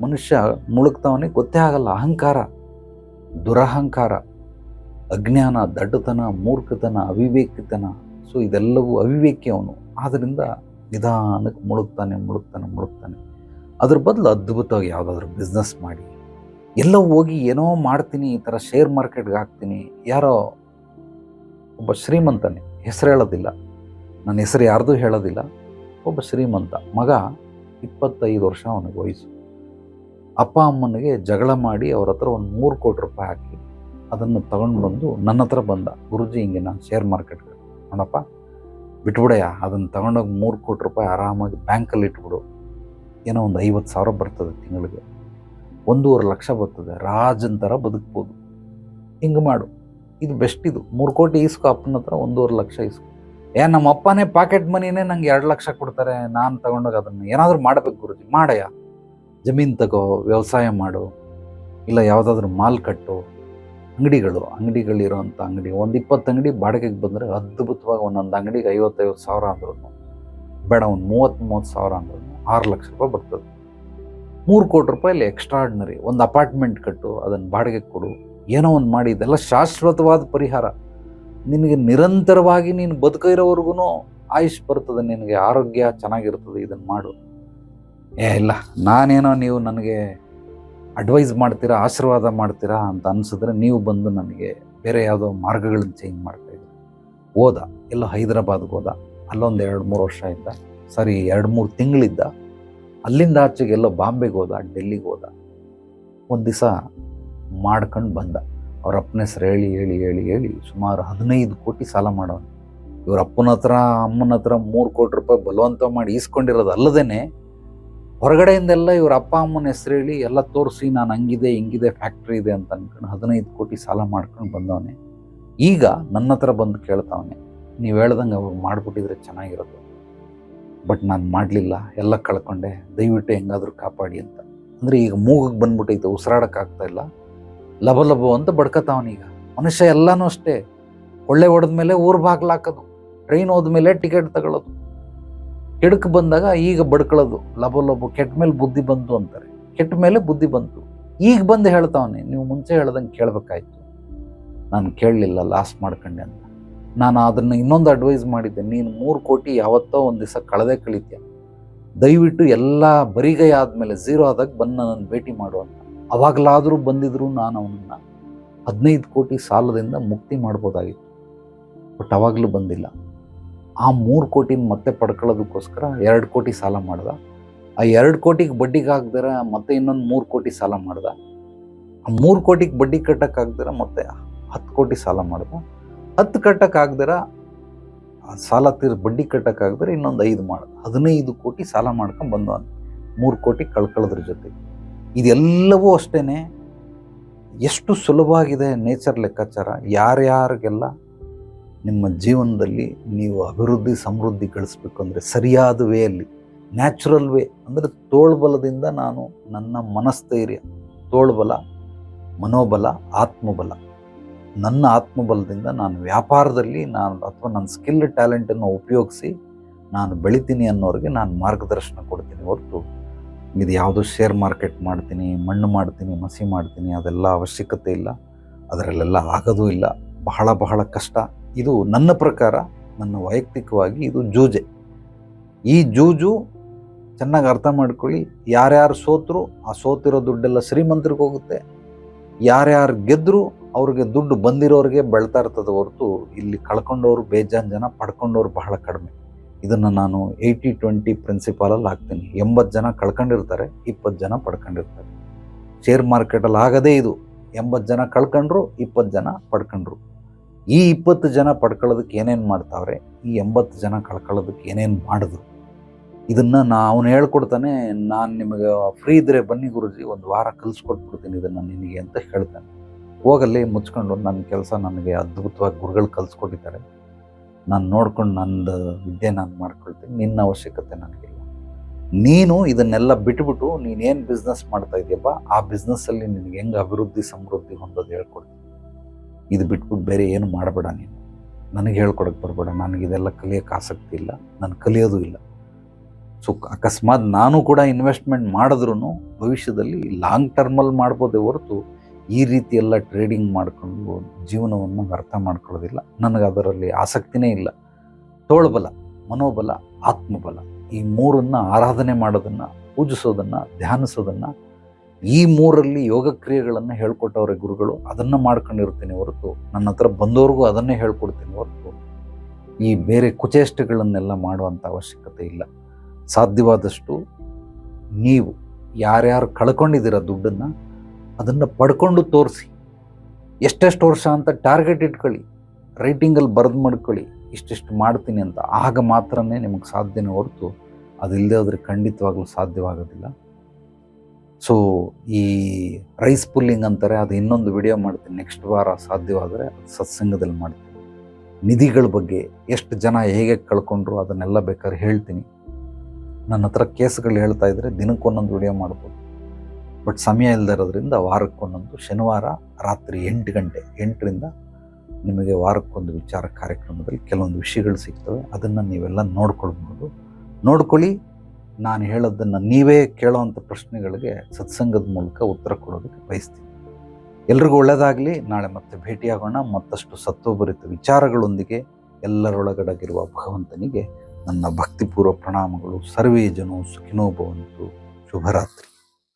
Speaker 1: ಮನುಷ್ಯ ಮುಳುಗ್ತಾವನಿಗೆ ಗೊತ್ತೇ ಆಗಲ್ಲ. ಅಹಂಕಾರ, ದುರಹಂಕಾರ, ಅಜ್ಞಾನ, ದಡ್ಡತನ, ಮೂರ್ಖತನ, ಅವಿವೇಕಿತನ. ಸೊ ಇದೆಲ್ಲವೂ ಅವಿವೇಕಿ ಅವನು. ಆದ್ದರಿಂದ ನಿಧಾನಕ್ಕೆ ಮುಳುಗ್ತಾನೆ. ಅದ್ರ ಬದಲು ಅದ್ಭುತವಾಗಿ ಯಾವುದಾದ್ರೂ ಬಿಸ್ನೆಸ್ ಮಾಡಿ, ಎಲ್ಲ ಹೋಗಿ ಏನೋ ಮಾಡ್ತೀನಿ, ಈ ಥರ ಶೇರ್ ಮಾರ್ಕೆಟ್ಗೆ ಹಾಕ್ತೀನಿ. ಯಾರೋ ಒಬ್ಬ ಶ್ರೀಮಂತನೇ, ಹೆಸರು ಹೇಳೋದಿಲ್ಲ, ನನ್ನ ಹೆಸರು ಯಾರ್ದು ಹೇಳೋದಿಲ್ಲ, ಒಬ್ಬ ಶ್ರೀಮಂತ ಮಗ, 25 ವರ್ಷ ಅವನಿಗೆ ವಯಸ್ಸು. ಅಪ್ಪ ಅಮ್ಮನಿಗೆ ಜಗಳ ಮಾಡಿ ಅವ್ರ ಹತ್ರ ಒಂದು 3 ಕೋಟಿ ರೂಪಾಯಿ ಹಾಕಿ ಅದನ್ನು ತಗೊಂಡು ಬಂದು ನನ್ನ ಹತ್ರ ಬಂದ. ಗುರುಜಿ, ಹಿಂಗೆ ನಾನು ಶೇರ್ ಮಾರ್ಕೆಟ್ಗೆ, ನೋಡಪ್ಪ ಬಿಟ್ಬಿಡಯ್ಯ, ಅದನ್ನು ತಗೊಂಡೋಗಿ 3 ಕೋಟಿ ರೂಪಾಯಿ ಆರಾಮಾಗಿ ಬ್ಯಾಂಕಲ್ಲಿ ಇಟ್ಬಿಡು, ಏನೋ ಒಂದು 50,000 ಬರ್ತದೆ ತಿಂಗಳಿಗೆ, 1.5 ಲಕ್ಷ ಬರ್ತದೆ, ರಾಜನ್ ಥರ ಬದುಕ್ಬೋದು, ಹಿಂಗೆ ಮಾಡು, ಇದು ಬೆಸ್ಟ್. ಇದು 3 ಕೋಟಿ ಇಸ್ಕೊ ಅಪ್ಪನ ಹತ್ರ, 1.5 ಲಕ್ಷ ಇಸ್ಕೊ. ನಮ್ಮ ಅಪ್ಪನೇ ಪಾಕೆಟ್ ಮನಿನೇ ನಂಗೆ 2 ಲಕ್ಷ ಕೊಡ್ತಾರೆ, ನಾನು ತಗೊಂಡೋಗಿ ಅದನ್ನು ಏನಾದರೂ ಮಾಡಬೇಕು ಗುರುಜಿ. ಮಾಡಯ್ಯ, ಜಮೀನು ತಗೋ, ವ್ಯವಸಾಯ ಮಾಡು, ಇಲ್ಲ ಯಾವುದಾದ್ರೂ ಮಾಲ್ ಕಟ್ಟು, ಅಂಗಡಿಗಳಿರೋಂಥ ಅಂಗಡಿ ಒಂದು 20 ಅಂಗಡಿ ಬಾಡಿಗೆಗೆ ಬಂದರೆ ಅದ್ಭುತವಾಗಿ ಒಂದೊಂದು ಅಂಗಡಿಗೆ 50,000 ಅಂದ್ರೂ ಬೇಡ, ಒಂದು 30,000 ಅಂದ್ರೂ 6 ಲಕ್ಷ ರೂಪಾಯಿ ಬರ್ತದೆ. 3 ಕೋಟಿ ರೂಪಾಯಲ್ಲಿ ಎಕ್ಸ್ಟ್ರಾರ್ಡಿನರಿ ಒಂದು ಅಪಾರ್ಟ್ಮೆಂಟ್ ಕಟ್ಟು, ಅದನ್ನು ಬಾಡಿಗೆಗೆ ಕೊಡು, ಏನೋ ಒಂದು ಮಾಡಿ. ಇದೆಲ್ಲ ಶಾಶ್ವತವಾದ ಪರಿಹಾರ. ನಿನಗೆ ನಿರಂತರವಾಗಿ ನೀನು ಬದುಕಿರೋವರೆಗೂ ಆಯುಷ್ ಬರ್ತದೆ, ನಿನಗೆ ಆರೋಗ್ಯ ಚೆನ್ನಾಗಿರ್ತದೆ. ಇದನ್ನು ಮಾಡು. ಇಲ್ಲ ನಾನೇನೋ ನೀವು ನನಗೆ ಅಡ್ವೈಸ್ ಮಾಡ್ತೀರಾ, ಆಶೀರ್ವಾದ ಮಾಡ್ತೀರಾ ಅಂತ ಅನಿಸಿದ್ರೆ ನೀವು ಬಂದು ನನಗೆ ಬೇರೆ ಯಾವುದೋ ಮಾರ್ಗಗಳನ್ನು ಚೇಂಜ್ ಮಾಡ್ತಾಯಿದ್ರು. ಹೋದ, ಎಲ್ಲೋ ಹೈದರಾಬಾದ್ಗೆ ಹೋದ, ಅಲ್ಲೊಂದು 2-3 ವರ್ಷ ಇದ್ದ, 2-3 ತಿಂಗಳಿದ್ದ. ಅಲ್ಲಿಂದ ಆಚೆಗೆ ಎಲ್ಲೋ ಬಾಂಬೆಗೆ ಹೋದ, ಡೆಲ್ಲಿಗೆ ಹೋದ. ಒಂದು ದಿವಸ ಮಾಡ್ಕೊಂಡು ಬಂದ. ಅವ್ರ ಅಪ್ಪನ ಹೆಸರು ಹೇಳಿ ಸುಮಾರು 15 ಕೋಟಿ ಸಾಲ ಮಾಡೋನು. ಇವ್ರ ಅಪ್ಪನ ಹತ್ರ ಅಮ್ಮನ ಹತ್ರ 3 ಕೋಟಿ ರೂಪಾಯಿ ಬಲವಂತ ಮಾಡಿ ಈಸ್ಕೊಂಡಿರೋದು ಅಲ್ಲದೇ ಹೊರಗಡೆಯಿಂದೆಲ್ಲ ಇವ್ರ ಅಪ್ಪ ಅಮ್ಮನ ಹೆಸರು ಹೇಳಿ ಎಲ್ಲ ತೋರಿಸಿ, ನಾನು ಹಂಗಿದೆ ಹಿಂಗಿದೆ ಫ್ಯಾಕ್ಟ್ರಿ ಇದೆ ಅಂತ ಅಂದ್ಕೊಂಡು 15 ಕೋಟಿ ಸಾಲ ಮಾಡ್ಕೊಂಡು ಬಂದವನೇ. ಈಗ ನನ್ನ ಹತ್ರ ಬಂದು ಕೇಳ್ತಾವನೆ, ನೀವು ಹೇಳ್ದಂಗೆ ಅವ್ರು ಮಾಡಿಬಿಟ್ಟಿದ್ರೆ ಚೆನ್ನಾಗಿರೋದು, ಬಟ್ ನಾನು ಮಾಡಲಿಲ್ಲ, ಎಲ್ಲ ಕಳ್ಕೊಂಡೆ, ದಯವಿಟ್ಟು ಹೆಂಗಾದರೂ ಕಾಪಾಡಿ ಅಂತ. ಅಂದರೆ ಈಗ ಮೂಗಿಗೆ ಬಂದ್ಬಿಟ್ಟೈತೆ, ಉಸಿರಾಡೋಕ್ಕಾಗ್ತಾ ಇಲ್ಲ, ಲಬ ಅಂತ ಬಡ್ಕತಾವನೀಗ. ಮನುಷ್ಯ ಎಲ್ಲನೂ ಅಷ್ಟೇ, ಕೊಳ್ಳೆ ಹೊಡೆದ್ಮೇಲೆ ಊರು ಬಾಗ್ಲಾಕೋದು, ಟ್ರೈನ್ ಹೋದ್ಮೇಲೆ ಟಿಕೆಟ್ ತಗೊಳ್ಳೋದು, ಕೆಡಕ್ಕೆ ಬಂದಾಗ ಈಗ ಬಡ್ಕೊಳ್ಳೋದು, ಲಬ ಕೆಟ್ಟ ಮೇಲೆ ಬುದ್ಧಿ ಬಂತು ಅಂತಾರೆ. ಕೆಟ್ಟ ಮೇಲೆ ಬುದ್ಧಿ ಬಂತು, ಈಗ ಬಂದು ಹೇಳ್ತಾವನೆ, ನೀವು ಮುಂಚೆ ಹೇಳ್ದಂಗೆ ಕೇಳಬೇಕಾಯ್ತು, ನಾನು ಕೇಳಲಿಲ್ಲ, ಲಾಸ್ ಮಾಡ್ಕೊಂಡೆ ಅಂತ. ನಾನು ಅದನ್ನು ಇನ್ನೊಂದು ಅಡ್ವೈಸ್ ಮಾಡಿದ್ದೆ, ನೀನು 3 ಕೋಟಿ ಯಾವತ್ತೋ ಒಂದು ದಿವಸ ಕಳಿತೀಯ, ದಯವಿಟ್ಟು ಎಲ್ಲ ಬರಿಗೈ ಆದಮೇಲೆ 0 ಆದಾಗ ಬಂದು ನನ್ನನ್ನು ಭೇಟಿ ಮಾಡು ಅಂತ. ಅವಾಗಲಾದರೂ ಬಂದಿದ್ರು ನಾನು ಅವನನ್ನು 15 ಕೋಟಿ ಸಾಲದಿಂದ ಮುಕ್ತಿ ಮಾಡ್ಬೋದಾಗಿತ್ತು, ಬಟ್ ಅವಾಗಲೂ ಬಂದಿಲ್ಲ. ಆ 3 ಕೋಟಿನ ಮತ್ತೆ ಪಡ್ಕೊಳ್ಳೋದಕ್ಕೋಸ್ಕರ 2 ಕೋಟಿ ಸಾಲ ಮಾಡ್ದ. ಆ 2 ಕೋಟಿಗೆ ಬಡ್ಡಿಗೆ ಹಾಕ್ದಿರ ಮತ್ತೆ ಇನ್ನೊಂದು 3 ಕೋಟಿ ಸಾಲ ಮಾಡ್ದ. ಆ 3 ಕೋಟಿಗೆ ಬಡ್ಡಿ ಕಟ್ಟೋಕ್ಕಾಗ್ದಿರ ಮತ್ತೆ 10 ಕೋಟಿ ಸಾಲ ಮಾಡ್ದ. 10 ಕಟ್ಟೋಕ್ಕಾಗ್ದಿರ ಸಾಲ ಬಡ್ಡಿ ಕಟ್ಟೋಕ್ಕಾಗ್ದಿರ ಇನ್ನೊಂದು 5 ಮಾಡ್ದ. 15 ಕೋಟಿ ಸಾಲ ಮಾಡ್ಕೊಂಡು ಬಂದವನು 3 ಕೋಟಿ ಕಳ್ಕೊಳ್ಳೋದ್ರ ಜೊತೆಗೆ. ಇದೆಲ್ಲವೂ ಅಷ್ಟೇ. ಎಷ್ಟು ಸುಲಭವಾಗಿದೆ ನೇಚರ್ ಲೆಕ್ಕಾಚಾರ. ಯಾರ್ಯಾರಿಗೆಲ್ಲ ನಿಮ್ಮ ಜೀವನದಲ್ಲಿ ನೀವು ಅಭಿವೃದ್ಧಿ ಸಮೃದ್ಧಿ ಗಳಿಸ್ಬೇಕು ಅಂದರೆ ಸರಿಯಾದ ವೇಯಲ್ಲಿ, ನ್ಯಾಚುರಲ್ ವೇ ಅಂದರೆ ತೋಳ್ಬಲದಿಂದ ನಾನು ನನ್ನ ಮನಸ್ಥೈರ್ಯ, ತೋಳ್ಬಲ, ಮನೋಬಲ, ಆತ್ಮಬಲ, ನನ್ನ ಆತ್ಮಬಲದಿಂದ ನಾನು ವ್ಯಾಪಾರದಲ್ಲಿ ಅಥವಾ ನನ್ನ ಸ್ಕಿಲ್ ಟ್ಯಾಲೆಂಟನ್ನು ಉಪಯೋಗಿಸಿ ನಾನು ಬೆಳಿತೀನಿ ಅನ್ನೋರಿಗೆ ನಾನು ಮಾರ್ಗದರ್ಶನ ಕೊಡ್ತೀನಿ ಹೊರತು ಇದು ಯಾವುದೋ ಶೇರ್ ಮಾರ್ಕೆಟ್ ಮಾಡ್ತೀನಿ, ಮಣ್ಣು ಮಾಡ್ತೀನಿ, ಮಸಿ ಮಾಡ್ತೀನಿ, ಅದೆಲ್ಲ ಅವಶ್ಯಕತೆ ಇಲ್ಲ. ಅದರಲ್ಲೆಲ್ಲ ಆಗೋದೂ ಇಲ್ಲ. ಬಹಳ ಕಷ್ಟ. ಇದು ನನ್ನ ಪ್ರಕಾರ, ನನ್ನ ವೈಯಕ್ತಿಕವಾಗಿ ಇದು ಜೂಜೆ. ಈ ಜೂಜು ಚೆನ್ನಾಗಿ ಅರ್ಥ ಮಾಡ್ಕೊಳ್ಳಿ. ಯಾರ್ಯಾರು ಸೋತರು ಆ ಸೋತಿರೋ ದುಡ್ಡೆಲ್ಲ ಶ್ರೀಮಂತರಿಗೆ ಹೋಗುತ್ತೆ, ಯಾರ್ಯಾರು ಗೆದ್ದರು ಅವ್ರಿಗೆ ದುಡ್ಡು ಬಂದಿರೋರಿಗೆ ಬೆಳ್ತಾ ಇರ್ತದೆ ಹೊರತು ಇಲ್ಲಿ ಕಳ್ಕೊಂಡವ್ರು ಬೇಜಾನ್ ಜನ, ಪಡ್ಕೊಂಡವ್ರು ಬಹಳ ಕಡಿಮೆ. ಇದನ್ನು ನಾನು 80-20 ಪ್ರಿನ್ಸಿಪಾಲಲ್ಲಿ ಹಾಕ್ತೀನಿ. 80 ಜನ ಕಳ್ಕೊಂಡಿರ್ತಾರೆ, 20 ಜನ ಪಡ್ಕೊಂಡಿರ್ತಾರೆ. ಶೇರ್ ಮಾರ್ಕೆಟಲ್ಲಿ ಆಗದೇ ಇದು. 80 ಜನ ಕಳ್ಕೊಂಡ್ರು, 20 ಜನ ಪಡ್ಕೊಂಡ್ರು. ಈ 20 ಜನ ಪಡ್ಕೊಳ್ಳೋದಕ್ಕೆ ಏನೇನು ಮಾಡ್ತಾವ್ರೆ, ಈ 80 ಜನ ಕಳ್ಕೊಳ್ಳೋದಕ್ಕೆ ಏನೇನು ಮಾಡಿದ್ರು, ಇದನ್ನು ಅವನು ಹೇಳ್ಕೊಡ್ತಾನೆ. ನಾನು ನಿಮಗೆ ಫ್ರೀ ಇದ್ದರೆ ಬನ್ನಿ ಗುರುಜಿ, 1 ವಾರ ಕಲಿಸ್ಕೊಟ್ಬಿಡ್ತೀನಿ ಇದನ್ನು ನಿನಗೆ ಅಂತ ಹೇಳ್ತಾನೆ. ಹೋಗಲ್ಲಿ ಮುಚ್ಕೊಂಡು, ನನ್ನ ಕೆಲಸ ನನಗೆ ಅದ್ಭುತವಾಗಿ ಗುರುಗಳು ಕಲಿಸ್ಕೊಟ್ಟಿದ್ದಾರೆ, ನಾನು ನೋಡ್ಕೊಂಡು ನಂದು ವಿದ್ಯೆ ನಾನು ಮಾಡ್ಕೊಳ್ತೀನಿ, ನಿನ್ನ ಅವಶ್ಯಕತೆ ನನಗಿಲ್ಲ. ನೀನು ಇದನ್ನೆಲ್ಲ ಬಿಟ್ಬಿಟ್ಟು ನೀನೇನು ಬಿಸ್ನೆಸ್ ಮಾಡ್ತಾ ಇದೆಯಪ್ಪ ಆ ಬಿಸ್ನೆಸ್ಸಲ್ಲಿ ನಿನಗೆ ಹೆಂಗೆ ಅಭಿವೃದ್ಧಿ ಸಮೃದ್ಧಿ ಹೊಂದೋದು ಹೇಳ್ಕೊಡ್ತೀನಿ. ಇದು ಬಿಟ್ಬಿಟ್ಟು ಬೇರೆ ಏನು ಮಾಡಬೇಡ ನೀನು. ನನಗೆ ಹೇಳ್ಕೊಡಕ್ಕೆ ಬರಬೇಡ. ನನಗೆ ಇದೆಲ್ಲ ಕಲಿಯೋಕ್ಕೆ ಆಸಕ್ತಿ ಇಲ್ಲ, ನಾನು ಕಲಿಯೋದು ಇಲ್ಲ. ಸೊ ಅಕಸ್ಮಾತ್ ನಾನು ಕೂಡ ಇನ್ವೆಸ್ಟ್ಮೆಂಟ್ ಮಾಡಿದ್ರೂ ಭವಿಷ್ಯದಲ್ಲಿ ಲಾಂಗ್ ಟರ್ಮಲ್ಲಿ ಮಾಡ್ಬೋದೇ ಹೊರತು ಈ ರೀತಿ ಎಲ್ಲ ಟ್ರೇಡಿಂಗ್ ಮಾಡಿಕೊಂಡು ಜೀವನವನ್ನು ವ್ಯರ್ಥ ಮಾಡ್ಕೊಳ್ಳೋದಿಲ್ಲ. ನನಗೆ ಅದರಲ್ಲಿ ಆಸಕ್ತಿನೇ ಇಲ್ಲ. ತೋಳ್ಬಲ, ಮನೋಬಲ, ಆತ್ಮಬಲ ಈ ಮೂರನ್ನು ಆರಾಧನೆ ಮಾಡೋದನ್ನು, ಪೂಜಿಸೋದನ್ನು, ಧ್ಯಾನಿಸೋದನ್ನು, ಈ ಮೂರಲ್ಲಿ ಯೋಗ ಕ್ರಿಯೆಗಳನ್ನು ಹೇಳ್ಕೊಟ್ಟವ್ರೆ ಗುರುಗಳು. ಅದನ್ನು ಮಾಡ್ಕೊಂಡಿರ್ತೀನಿ ಹೊರತು ನನ್ನ ಹತ್ರ ಬಂದವ್ರಿಗೂ ಅದನ್ನೇ ಹೇಳ್ಕೊಡ್ತೀನಿ ಹೊರತು ಈ ಬೇರೆ ಕುಚೇಷ್ಟೆಗಳನ್ನೆಲ್ಲ ಮಾಡುವಂಥ ಅವಶ್ಯಕತೆ ಇಲ್ಲ. ಸಾಧ್ಯವಾದಷ್ಟು ನೀವು ಯಾರ್ಯಾರು ಕಳ್ಕೊಂಡಿದ್ದೀರ ದುಡ್ಡನ್ನು ಅದನ್ನು ಪಡ್ಕೊಂಡು ತೋರಿಸಿ. ಎಷ್ಟೆಷ್ಟು ವರ್ಷ ಅಂತ ಟಾರ್ಗೆಟ್ ಇಟ್ಕೊಳ್ಳಿ, ರೈಟಿಂಗಲ್ಲಿ ಬರೆದು ಮಾಡ್ಕೊಳ್ಳಿ, ಇಷ್ಟಿಷ್ಟು ಮಾಡ್ತೀನಿ ಅಂತ. ಆಗ ಮಾತ್ರನೇ ನಿಮಗೆ ಸಾಧ್ಯನೇ ಹೊರತು ಅದಿಲ್ಲದೆ ಹೋದರೆ ಖಂಡಿತವಾಗ್ಲೂ ಸಾಧ್ಯವಾಗೋದಿಲ್ಲ. ಸೊ ಈ ರೈಸ್ ಪುಲ್ಲಿಂಗ್ ಅಂತಾರೆ, ಅದು ಇನ್ನೊಂದು ವಿಡಿಯೋ ಮಾಡ್ತೀನಿ ನೆಕ್ಸ್ಟ್ ವಾರ ಸಾಧ್ಯವಾದರೆ. ಅದು ಸತ್ಸಂಗದಲ್ಲಿ ಮಾಡ್ತೀನಿ. ನಿಧಿಗಳ ಬಗ್ಗೆ ಎಷ್ಟು ಜನ ಹೇಗೆ ಕಳ್ಕೊಂಡ್ರು ಅದನ್ನೆಲ್ಲ ಬೇಕಾದ್ರೆ ಹೇಳ್ತೀನಿ. ನನ್ನ ಹತ್ರ ಕೇಸ್ಗಳು ಹೇಳ್ತಾ ಇದ್ದರೆ ದಿನಕ್ಕೊಂದೊಂದು ವಿಡಿಯೋ ಮಾಡ್ಬೋದು. ಬಟ್ ಸಮಯ ಇಲ್ಲದೆ ಇರೋದ್ರಿಂದ ವಾರಕ್ಕೊಂದೊಂದು, ಶನಿವಾರ ರಾತ್ರಿ 8 ಗಂಟೆ 8ರಿಂದ ನಿಮಗೆ ವಾರಕ್ಕೊಂದು ವಿಚಾರ ಕಾರ್ಯಕ್ರಮದಲ್ಲಿ ಕೆಲವೊಂದು ವಿಷಯಗಳು ಸಿಗ್ತವೆ. ಅದನ್ನು ನೀವೆಲ್ಲ ನೋಡ್ಕೊಳ್ಳಿ. ನಾನು ಹೇಳೋದನ್ನು ನೀವೇ ಕೇಳೋವಂಥ ಪ್ರಶ್ನೆಗಳಿಗೆ ಸತ್ಸಂಗದ ಮೂಲಕ ಉತ್ತರ ಕೊಡೋದಕ್ಕೆ ಬಯಸ್ತೀನಿ. ಎಲ್ರಿಗೂ ಒಳ್ಳೆಯದಾಗಲಿ. ನಾಳೆ ಮತ್ತೆ ಭೇಟಿಯಾಗೋಣ ಮತ್ತಷ್ಟು ಸತ್ವಭರಿತ ವಿಚಾರಗಳೊಂದಿಗೆ. ಎಲ್ಲರೊಳಗಡಗಿರುವ ಭಗವಂತನಿಗೆ ನನ್ನ ಭಕ್ತಿಪೂರ್ವ ಪ್ರಣಾಮಗಳು. ಸರ್ವೇ ಜನೋ ಸುಖಿನೋ ಭವಂತು. ಶುಭರಾತ್ರಿ.